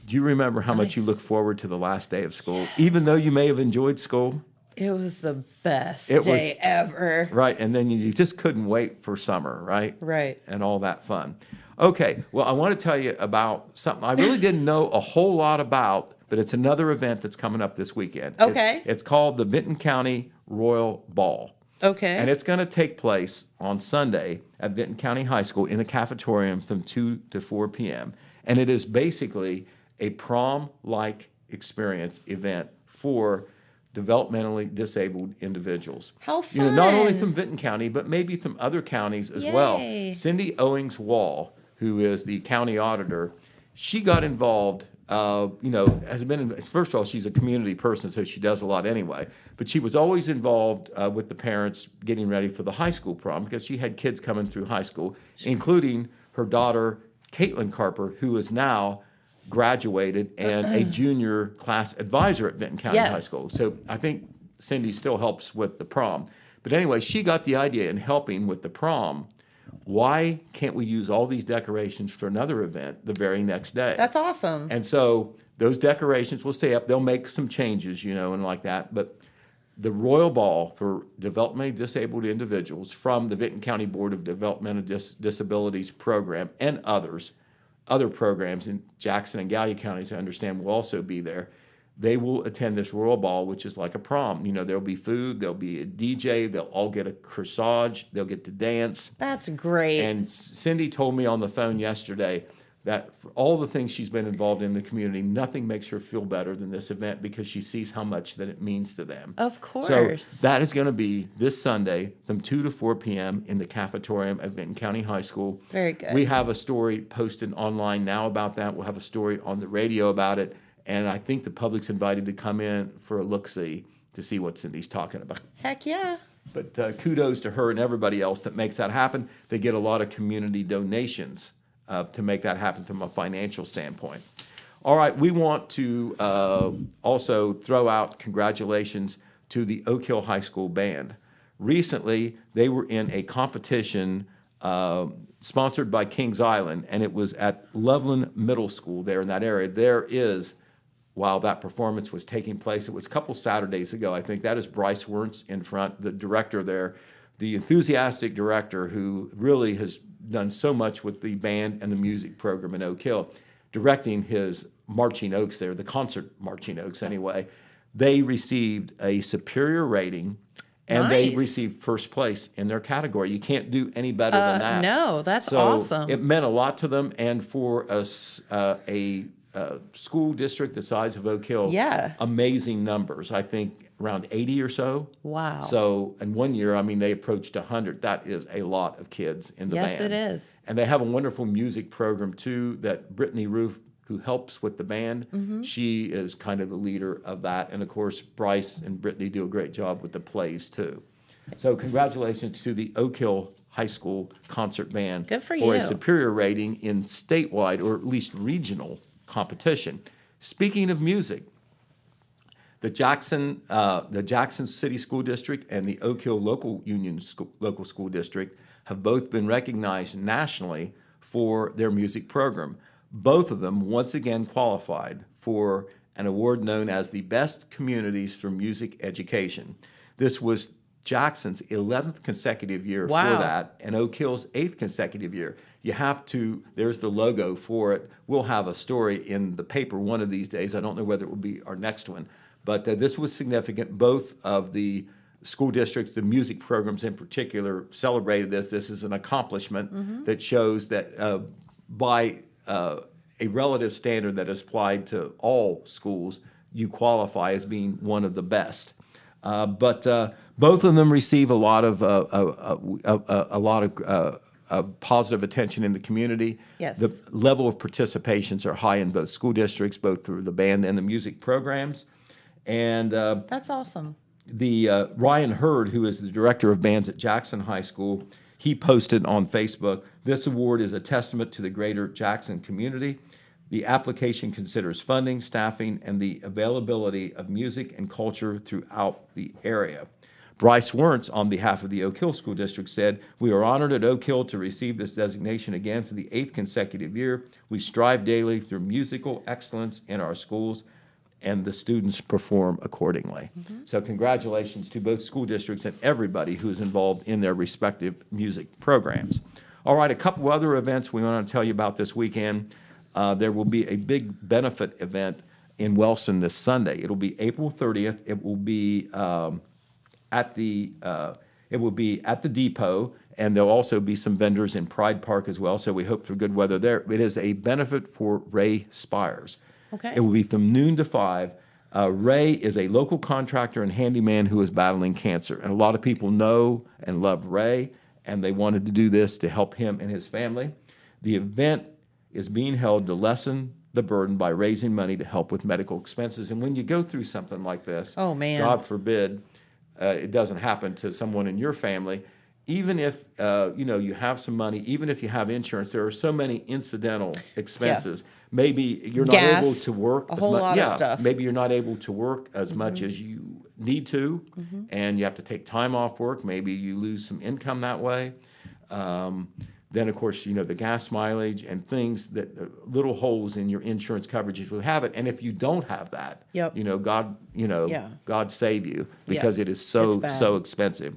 Do you remember how much you look forward to the last day of school, even though you may have enjoyed school? It was the best day ever. Right, and then you just couldn't wait for summer, right? Right. And all that fun. Okay, well, I want to tell you about something I really didn't know a whole lot about, but it's another event that's coming up this weekend. Okay. It's called the Benton County Royal Ball. Okay. And it's going to take place on Sunday at Benton County High School in the cafetorium from 2 to 4 p.m. And it is basically a prom-like experience event for developmentally disabled individuals. How fun. Not only from Benton County, but maybe from other counties as well. Cindy Owings-Wall, who is the county auditor, she got involved, has been, first of all, she's a community person, so she does a lot anyway, but she was always involved with the parents getting ready for the high school prom because she had kids coming through high school, including her daughter, Caitlin Carper, who is now graduated and a junior class advisor at Benton County High School. So I think Cindy still helps with the prom. But anyway, she got the idea in helping with the prom. Why can't we use all these decorations for another event the very next day? That's awesome. And so those decorations will stay up. They'll make some changes, and like that. But the Royal Ball for developmentally disabled individuals from the Benton County Board of Developmental Disabilities Program and other programs in Jackson and Gallia counties, I understand, will also be there. They will attend this Royal Ball, which is like a prom. There'll be food, there'll be a DJ, they'll all get a corsage, they'll get to dance. That's great. And Cindy told me on the phone yesterday that for all the things she's been involved in the community, nothing makes her feel better than this event because she sees how much that it means to them. Of course. So that is going to be this Sunday from 2 to 4 p.m. in the cafetorium at Benton County High School. Very good. We have a story posted online now about that. We'll have a story on the radio about it. And I think the public's invited to come in for a look-see to see what Cindy's talking about. Heck yeah. But kudos to her and everybody else that makes that happen. They get a lot of community donations to make that happen from a financial standpoint. All right, we want to also throw out congratulations to the Oak Hill High School Band. Recently, they were in a competition sponsored by Kings Island, and it was at Loveland Middle School there in that area. There is, while that performance was taking place, it was a couple Saturdays ago, I think. That is Bryce Wernz in front, the director there, the enthusiastic director who really has done so much with the band and the music program in Oak Hill, directing his Marching Oaks there, the concert Marching Oaks anyway. They received a superior rating, and they received first place in their category. You can't do any better than that. No, that's so awesome. It meant a lot to them, and for a school district the size of Oak Hill, amazing numbers. I think around 80 or so. Wow. So in 1 year, I mean, they approached 100. That is a lot of kids in the band. Yes, it is. And they have a wonderful music program, too, that Brittany Roof, who helps with the band, she is kind of the leader of that. And, of course, Bryce and Brittany do a great job with the plays, too. So congratulations to the Oak Hill High School Concert Band Good for a you. superior rating in statewide or at least regional competition. Speaking of music, the Jackson City School District and the Oak Hill Local School District have both been recognized nationally for their music program. Both of them once again qualified for an award known as the Best Communities for Music Education. This was Jackson's 11th consecutive year for that, and Oak Hill's 8th consecutive year. You have to, there's the logo for it. We'll have a story in the paper one of these days. I don't know whether it will be our next one, but this was significant. Both of the school districts, the music programs in particular, celebrated this. This is an accomplishment that shows that by a relative standard that is applied to all schools, you qualify as being one of the best. But both of them receive a lot of positive attention in the community. Yes. The level of participations are high in both school districts, both through the band and the music programs. And That's awesome. the Ryan Hurd, who is the director of bands at Jackson High School, he posted on Facebook, "This award is a testament to the greater Jackson community. The application considers funding, staffing, and the availability of music and culture throughout the area." Bryce Wernz, on behalf of the Oak Hill School District, said, "We are honored at Oak Hill to receive this designation again for the 8th consecutive year. We strive daily through musical excellence in our schools, and the students perform accordingly." So congratulations to both school districts and everybody who is involved in their respective music programs. All right, a couple other events we want to tell you about this weekend. There will be a big benefit event in Wellston this Sunday. It'll be April 30th. It will be at the depot, and there'll also be some vendors in Pride Park as well. So we hope for good weather there. It is a benefit for Ray Spires. Okay. It will be from noon to 5. Ray is a local contractor and handyman who is battling cancer, and a lot of people know and love Ray, and they wanted to do this to help him and his family. The event is being held to lessen the burden by raising money to help with medical expenses. And when you go through something like this, Oh, man. God forbid it doesn't happen to someone in your family, even if you have some money, even if you have insurance, there are so many incidental expenses. Maybe you're not Gas, able to work a as whole much. lot of stuff. Maybe you're not able to work as much as you need to, and you have to take time off work. Maybe you lose some income that way. Then, of course, the gas mileage and things that little holes in your insurance coverage if you have it. And if you don't have that, Yep. God save you, because it is It's so bad. expensive.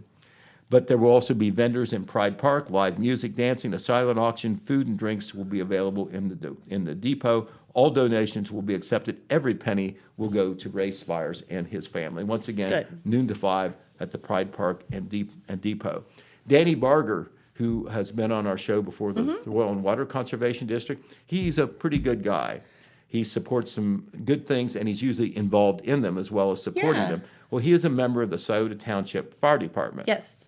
But there will also be vendors in Pride Park, live music, dancing, a silent auction, food and drinks will be available in the depot. All donations will be accepted. Every penny will go to Ray Spires and his family. Once again, Good. noon to 5 at the Pride Park and depot. Danny Barger, who has been on our show before, the Soil and Water Conservation District, he's a pretty good guy. He supports some good things, and he's usually involved in them as well as supporting Yeah. them. Well, he is a member of the Scioto Township Fire Department. Yes.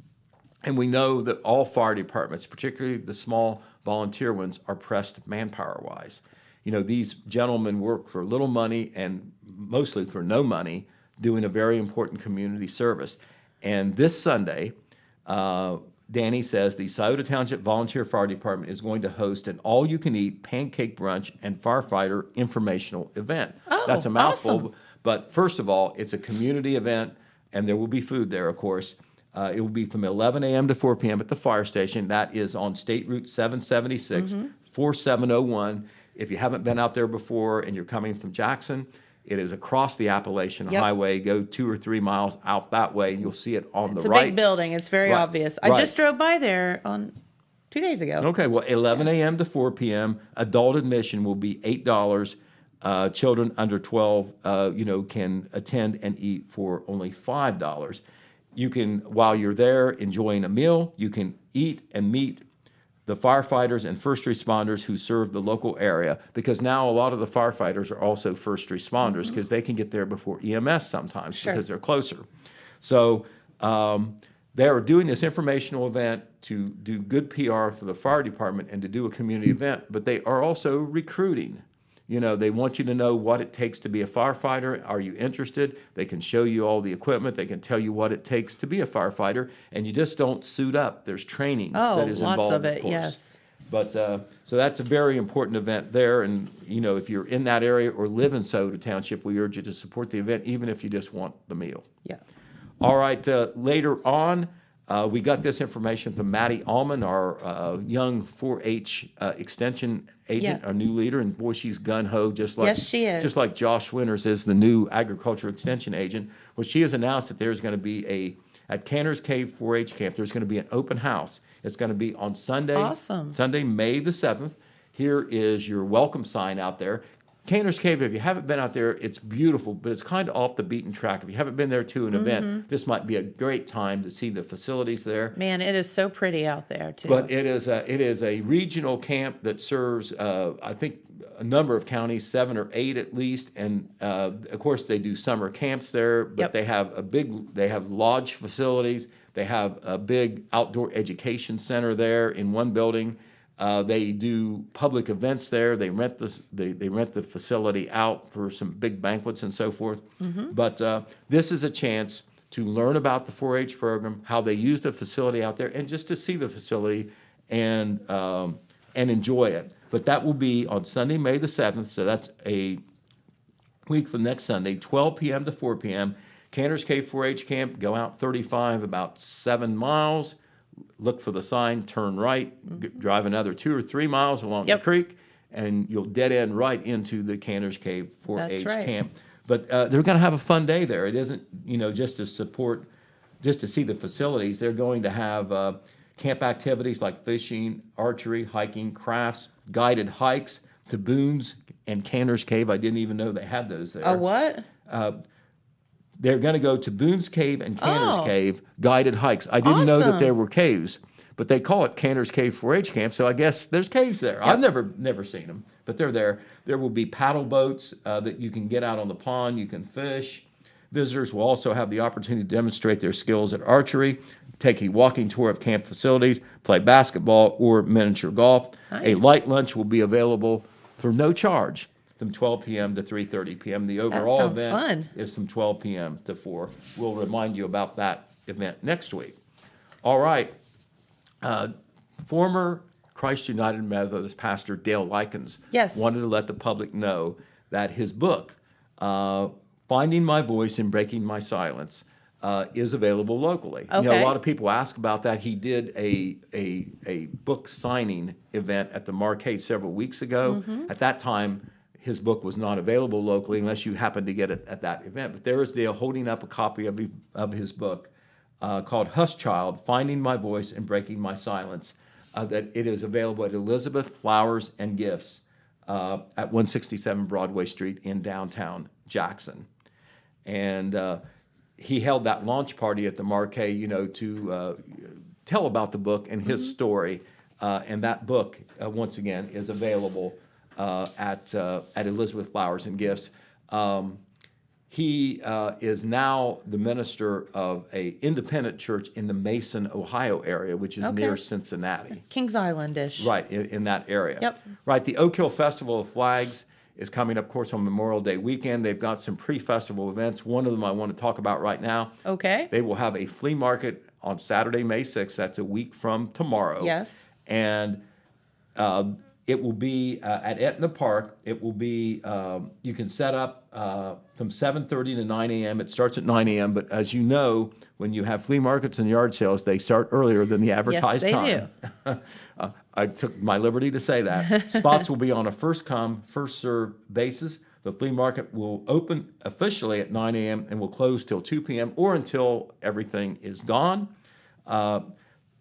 And we know that all fire departments, particularly the small volunteer ones, are pressed manpower-wise. These gentlemen work for little money and mostly for no money, doing a very important community service. And this Sunday, Danny says the Scioto Township Volunteer Fire Department is going to host an all-you-can-eat pancake brunch and firefighter informational event. Oh, That's a mouthful, awesome. but first of all, it's a community event, and there will be food there, of course. It will be from 11 a.m. to 4 p.m. at the fire station. That is on State Route 776, 4701. If you haven't been out there before and you're coming from Jackson, it is across the Appalachian Yep. Highway. Go 2 or 3 miles out that way, and you'll see it on It's the a right. big building. It's very Right, obvious. I right. just drove by there on 2 days ago. Okay, well, 11 a.m. to 4 p.m. Adult admission will be $8. Children under 12, can attend and eat for only $5. You can, while you're there enjoying a meal, you can eat and meet the firefighters and first responders who serve the local area, because now a lot of the firefighters are also first responders because they can get there before EMS sometimes because they're closer. So they are doing this informational event to do good PR for the fire department and to do a community event, but they are also recruiting. They want you to know what it takes to be a firefighter. Are you interested? They can show you all the equipment. They can tell you what it takes to be a firefighter, and you just don't suit up. There's training that is lots involved, of it, course. yes. But so that's a very important event there, and if you're in that area or live in Scioto Township, we urge you to support the event, even if you just want the meal. Yeah. All right, later on, We got this information from Maddie Allman, our young 4-H extension agent, Yeah. our new leader, and boy, she's gun-ho, just like Yes, she is. just like Josh Winters is the new agriculture extension agent. Well, she has announced that there's going to be at Cantor's Cave 4-H camp, there's going to be an open house. It's going to be on Sunday, Awesome. Sunday, May the 7th. Here is your welcome sign out there. Cantor's Cave, if you haven't been out there, it's beautiful, but it's kind of off the beaten track. If you haven't been there to an event, this might be a great time to see the facilities there. Man, it is so pretty out there too. But it is a regional camp that serves, I think, a number of counties, 7 or 8 at least, and of course they do summer camps there. But Yep. they have lodge facilities. They have a big outdoor education center there in one building. They do public events there. They rent the facility out for some big banquets and so forth. But this is a chance to learn about the 4-H program, how they use the facility out there, and just to see the facility and enjoy it. But that will be on Sunday, May the 7th. So that's a week from next Sunday, 12 p.m. to 4 p.m. Cantor's Cave 4-H camp. Go out 35, about 7 miles. Look for the sign, turn right, drive another 2 or 3 miles along Yep. the creek, and you'll dead end right into the Cantor's Cave 4-H right. camp. But they're going to have a fun day there. It isn't, just to see the facilities. They're going to have camp activities like fishing, archery, hiking, crafts, guided hikes to Boone's and Cantor's Cave. I didn't even know they had those there. A what? They're going to go to Boone's Cave and Cantor's Oh. Cave guided hikes. I didn't know that Awesome. there were caves, but they call it Cantor's Cave 4-H camp, so I guess there's caves there. I've never seen them, but they're there. There will be paddle boats that you can get out on the pond. You can fish. Visitors will also have the opportunity to demonstrate their skills at archery, take a walking tour of camp facilities, play basketball or miniature golf. A Nice. light lunch will be available for no charge from 12 p.m. to 3:30 p.m. The overall sounds event fun. is from 12 p.m. to 4. We'll remind you about that event next week. All right. Former Christ United Methodist pastor Dale Likens Yes. wanted to let the public know that his book, Finding My Voice and Breaking My Silence, is available locally. A Okay. lot of people ask about that. He did a book signing event at the Marquette several weeks ago. At that time, his book was not available locally unless you happened to get it at that event. But there is Dale holding up a copy of his book called Hush Child, Finding My Voice and Breaking My Silence. That it is available at Elizabeth Flowers and Gifts at 167 Broadway Street in downtown Jackson. And he held that launch party at the Marquette, to tell about the book and his story. And that book, once again, is available at Elizabeth Flowers and Gifts. He is now the minister of an independent church in the Mason, Ohio area, which is near Cincinnati. Kings Island-ish. Right, in that area. Yep. Right, the Oak Hill Festival of Flags is coming up, of course, on Memorial Day weekend. They've got some pre-festival events. One of them I want to talk about right now. Okay. They will have a flea market on Saturday, May 6th. That's a week from tomorrow. Yes. And it will be at Etna Park. It will be, you can set up from 7:30 to 9 a.m. It starts at 9 a.m., but as you know, when you have flea markets and yard sales, they start earlier than the advertised they time. do. I took my liberty to say that. Spots will be on a first-come, first-served basis. The flea market will open officially at 9 a.m. and will close till 2 p.m. or until everything is gone.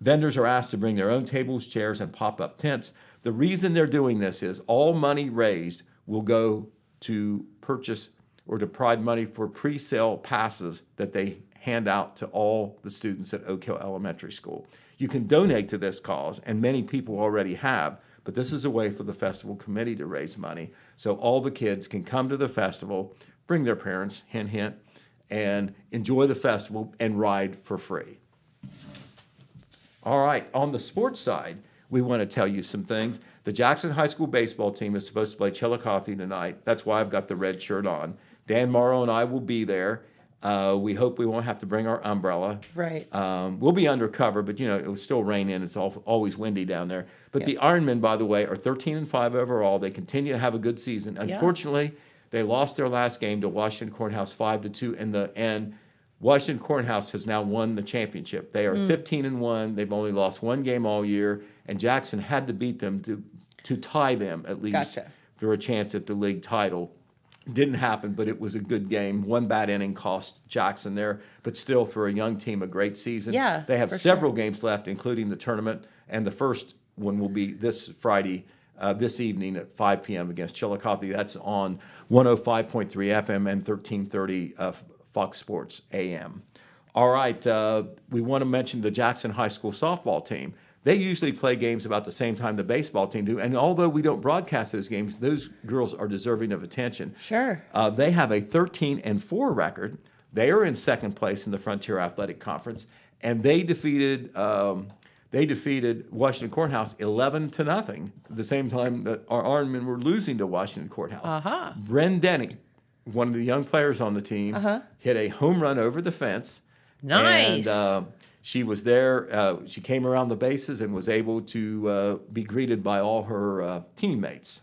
Vendors are asked to bring their own tables, chairs, and pop-up tents. The reason they're doing this is all money raised will go to purchase or to provide money for pre-sale passes that they hand out to all the students at Oak Hill Elementary School. You can donate to this cause, and many people already have, but this is a way for the festival committee to raise money so all the kids can come to the festival, bring their parents, hint, hint, and enjoy the festival and ride for free. All right, on the sports side, we want to tell you some things. The Jackson High School baseball team is supposed to play Chillicothe tonight. That's why I've got the red shirt on. Dan Morrow and I will be there. We hope we won't have to bring our umbrella. Right. We'll be undercover, but it will still rain in. It's always windy down there. But Yeah. the Ironmen, by the way, are 13-5 overall. They continue to have a good season. Unfortunately, they lost their last game to Washington Courthouse 5-2 in the end. Washington Courthouse has now won the championship. They are 15-1. They've only lost one game all year, and Jackson had to beat them to tie them at least for a chance at the league title. Didn't happen, but it was a good game. One bad inning cost Jackson there, but still for a young team, a great season. Yeah, they have several games left, including the tournament, and the first one will be this Friday, this evening at 5 p.m. against Chillicothe. That's on 105.3 FM and 1330 Fox Sports AM. All right, we want to mention the Jackson High School softball team. They usually play games about the same time the baseball team do, and although we don't broadcast those games, those girls are deserving of attention. Sure. They have a 13-4 record. They are in second place in the Frontier Athletic Conference, and they defeated Washington Courthouse 11-0. At the same time that our Ironmen were losing to Washington Courthouse. Bren Denny, one of the young players on the team, hit a home run over the fence. Nice. And she was there. She came around the bases and was able to be greeted by all her teammates.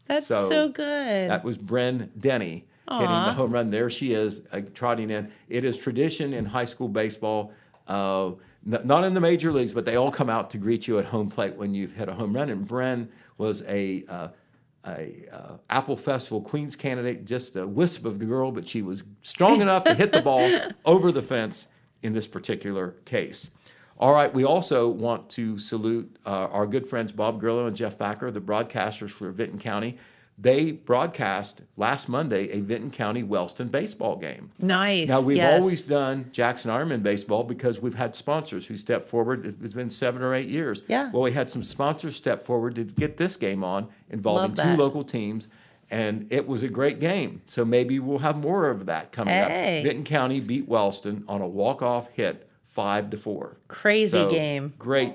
That's so good. That was Bren Denny hitting the home run. There she is, trotting in. It is tradition in high school baseball, not in the major leagues, but they all come out to greet you at home plate when you've hit a home run. And Bren was a Apple Festival Queens candidate, just a wisp of the girl, but she was strong enough to hit the ball over the fence in this particular case. All right, we also want to salute our good friends Bob Grillo and Jeff Thacker, the broadcasters for Vinton County. They broadcast last Monday a Vinton County Wellston baseball game. Nice. Now, we've always done Jackson Ironman baseball because we've had sponsors who stepped forward. It's been 7 or 8 years. Yeah. Well, we had some sponsors step forward to get this game on, involving 2 local teams, and it was a great game. So maybe we'll have more of that coming up. Vinton County beat Wellston on a walk-off hit, 5-4. Crazy game. Great.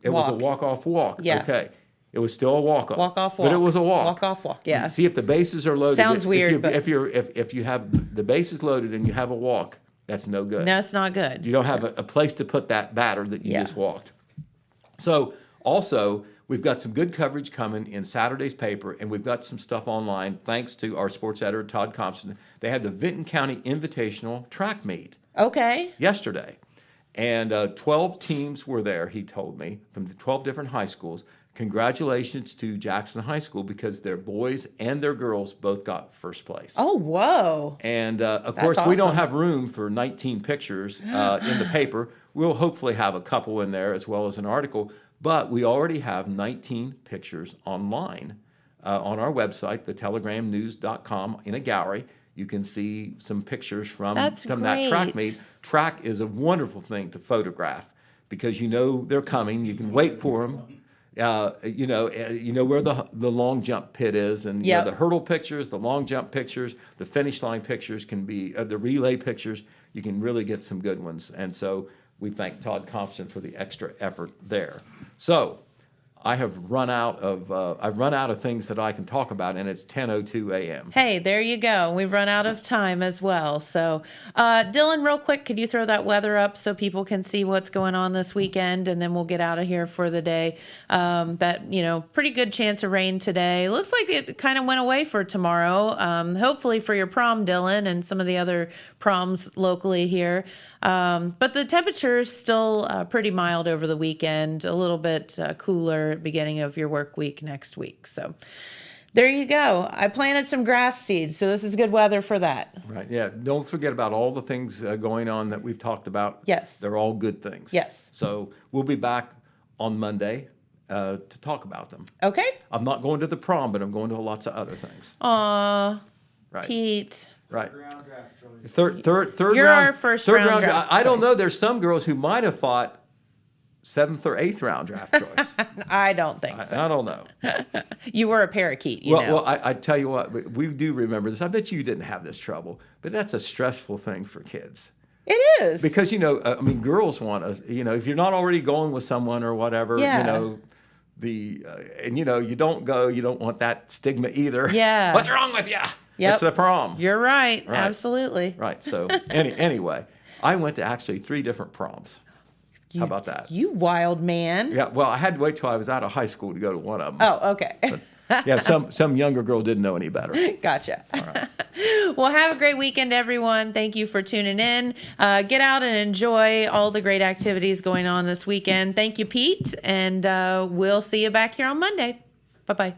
It was a walk-off walk. Yeah. Okay. It was still a walk-off. Walk-off walk. But it was a walk. Walk-off walk, yeah. See, if the bases are loaded. Sounds weird, but if you have the bases loaded and you have a walk, that's no good. No, it's not good. You don't have a place to put that batter that you just walked. So, also, we've got some good coverage coming in Saturday's paper, and we've got some stuff online, thanks to our sports editor, Todd Compson. They had the Vinton County Invitational track meet yesterday. And 12 teams were there, he told me, from the 12 different high schools. Congratulations to Jackson High School because their boys and their girls both got first place. Oh, whoa. And, of course, we don't have room for 19 pictures in the paper. We'll hopefully have a couple in there as well as an article. But we already have 19 pictures online on our website, thetelegram.news.com, in a gallery. You can see some pictures from that track meet. Track is a wonderful thing to photograph because you know they're coming. You can wait for them. You know where the long jump pit is, and you know, the hurdle pictures, the long jump pictures, the finish line pictures can be the relay pictures. You can really get some good ones, and so we thank Todd Compson for the extra effort there. So I have run out of things that I can talk about, and it's 10:02 a.m. Hey, there you go. We've run out of time as well. So, Dylan, real quick, could you throw that weather up so people can see what's going on this weekend, and then we'll get out of here for the day. Pretty good chance of rain today. Looks like it kind of went away for tomorrow. Hopefully for your prom, Dylan, and some of the other proms locally here. But the temperature is still pretty mild over the weekend, a little bit cooler at the beginning of your work week next week. So there you go. I planted some grass seeds, so this is good weather for that. Right, yeah. Don't forget about all the things going on that we've talked about. Yes. They're all good things. Yes. So we'll be back on Monday to talk about them. Okay. I'm not going to the prom, but I'm going to lots of other things. Aw, right. Pete. Right. Third You're round, our first round draft I don't know. There's some girls who might have thought 7th or 8th round draft choice. I don't think so. I don't know. You were a parakeet, you know. Well, I tell you what, we do remember this. I bet you didn't have this trouble, but that's a stressful thing for kids. It is. Because, girls want us, if you're not already going with someone or whatever, you don't go, you don't want that stigma either. Yeah. What's wrong with you? Yep. It's the prom. You're right. Absolutely. Right. So anyway, I went to actually 3 different proms. How about that? You wild man. Yeah. Well, I had to wait till I was out of high school to go to one of them. Oh, okay. Yeah, some younger girl didn't know any better. Gotcha. Well, have a great weekend, everyone. Thank you for tuning in. Get out and enjoy all the great activities going on this weekend. Thank you, Pete, and we'll see you back here on Monday. Bye-bye.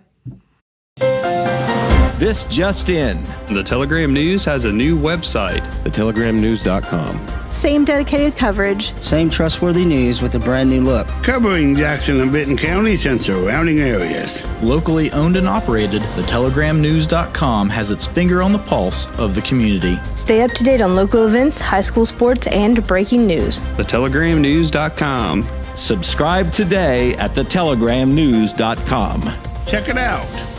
This just in. The Telegram News has a new website. TheTelegramNews.com. Same dedicated coverage. Same trustworthy news with a brand new look. Covering Jackson and Benton counties and surrounding areas. Locally owned and operated, TheTelegramNews.com has its finger on the pulse of the community. Stay up to date on local events, high school sports, and breaking news. TheTelegramNews.com. Subscribe today at TheTelegramNews.com. Check it out.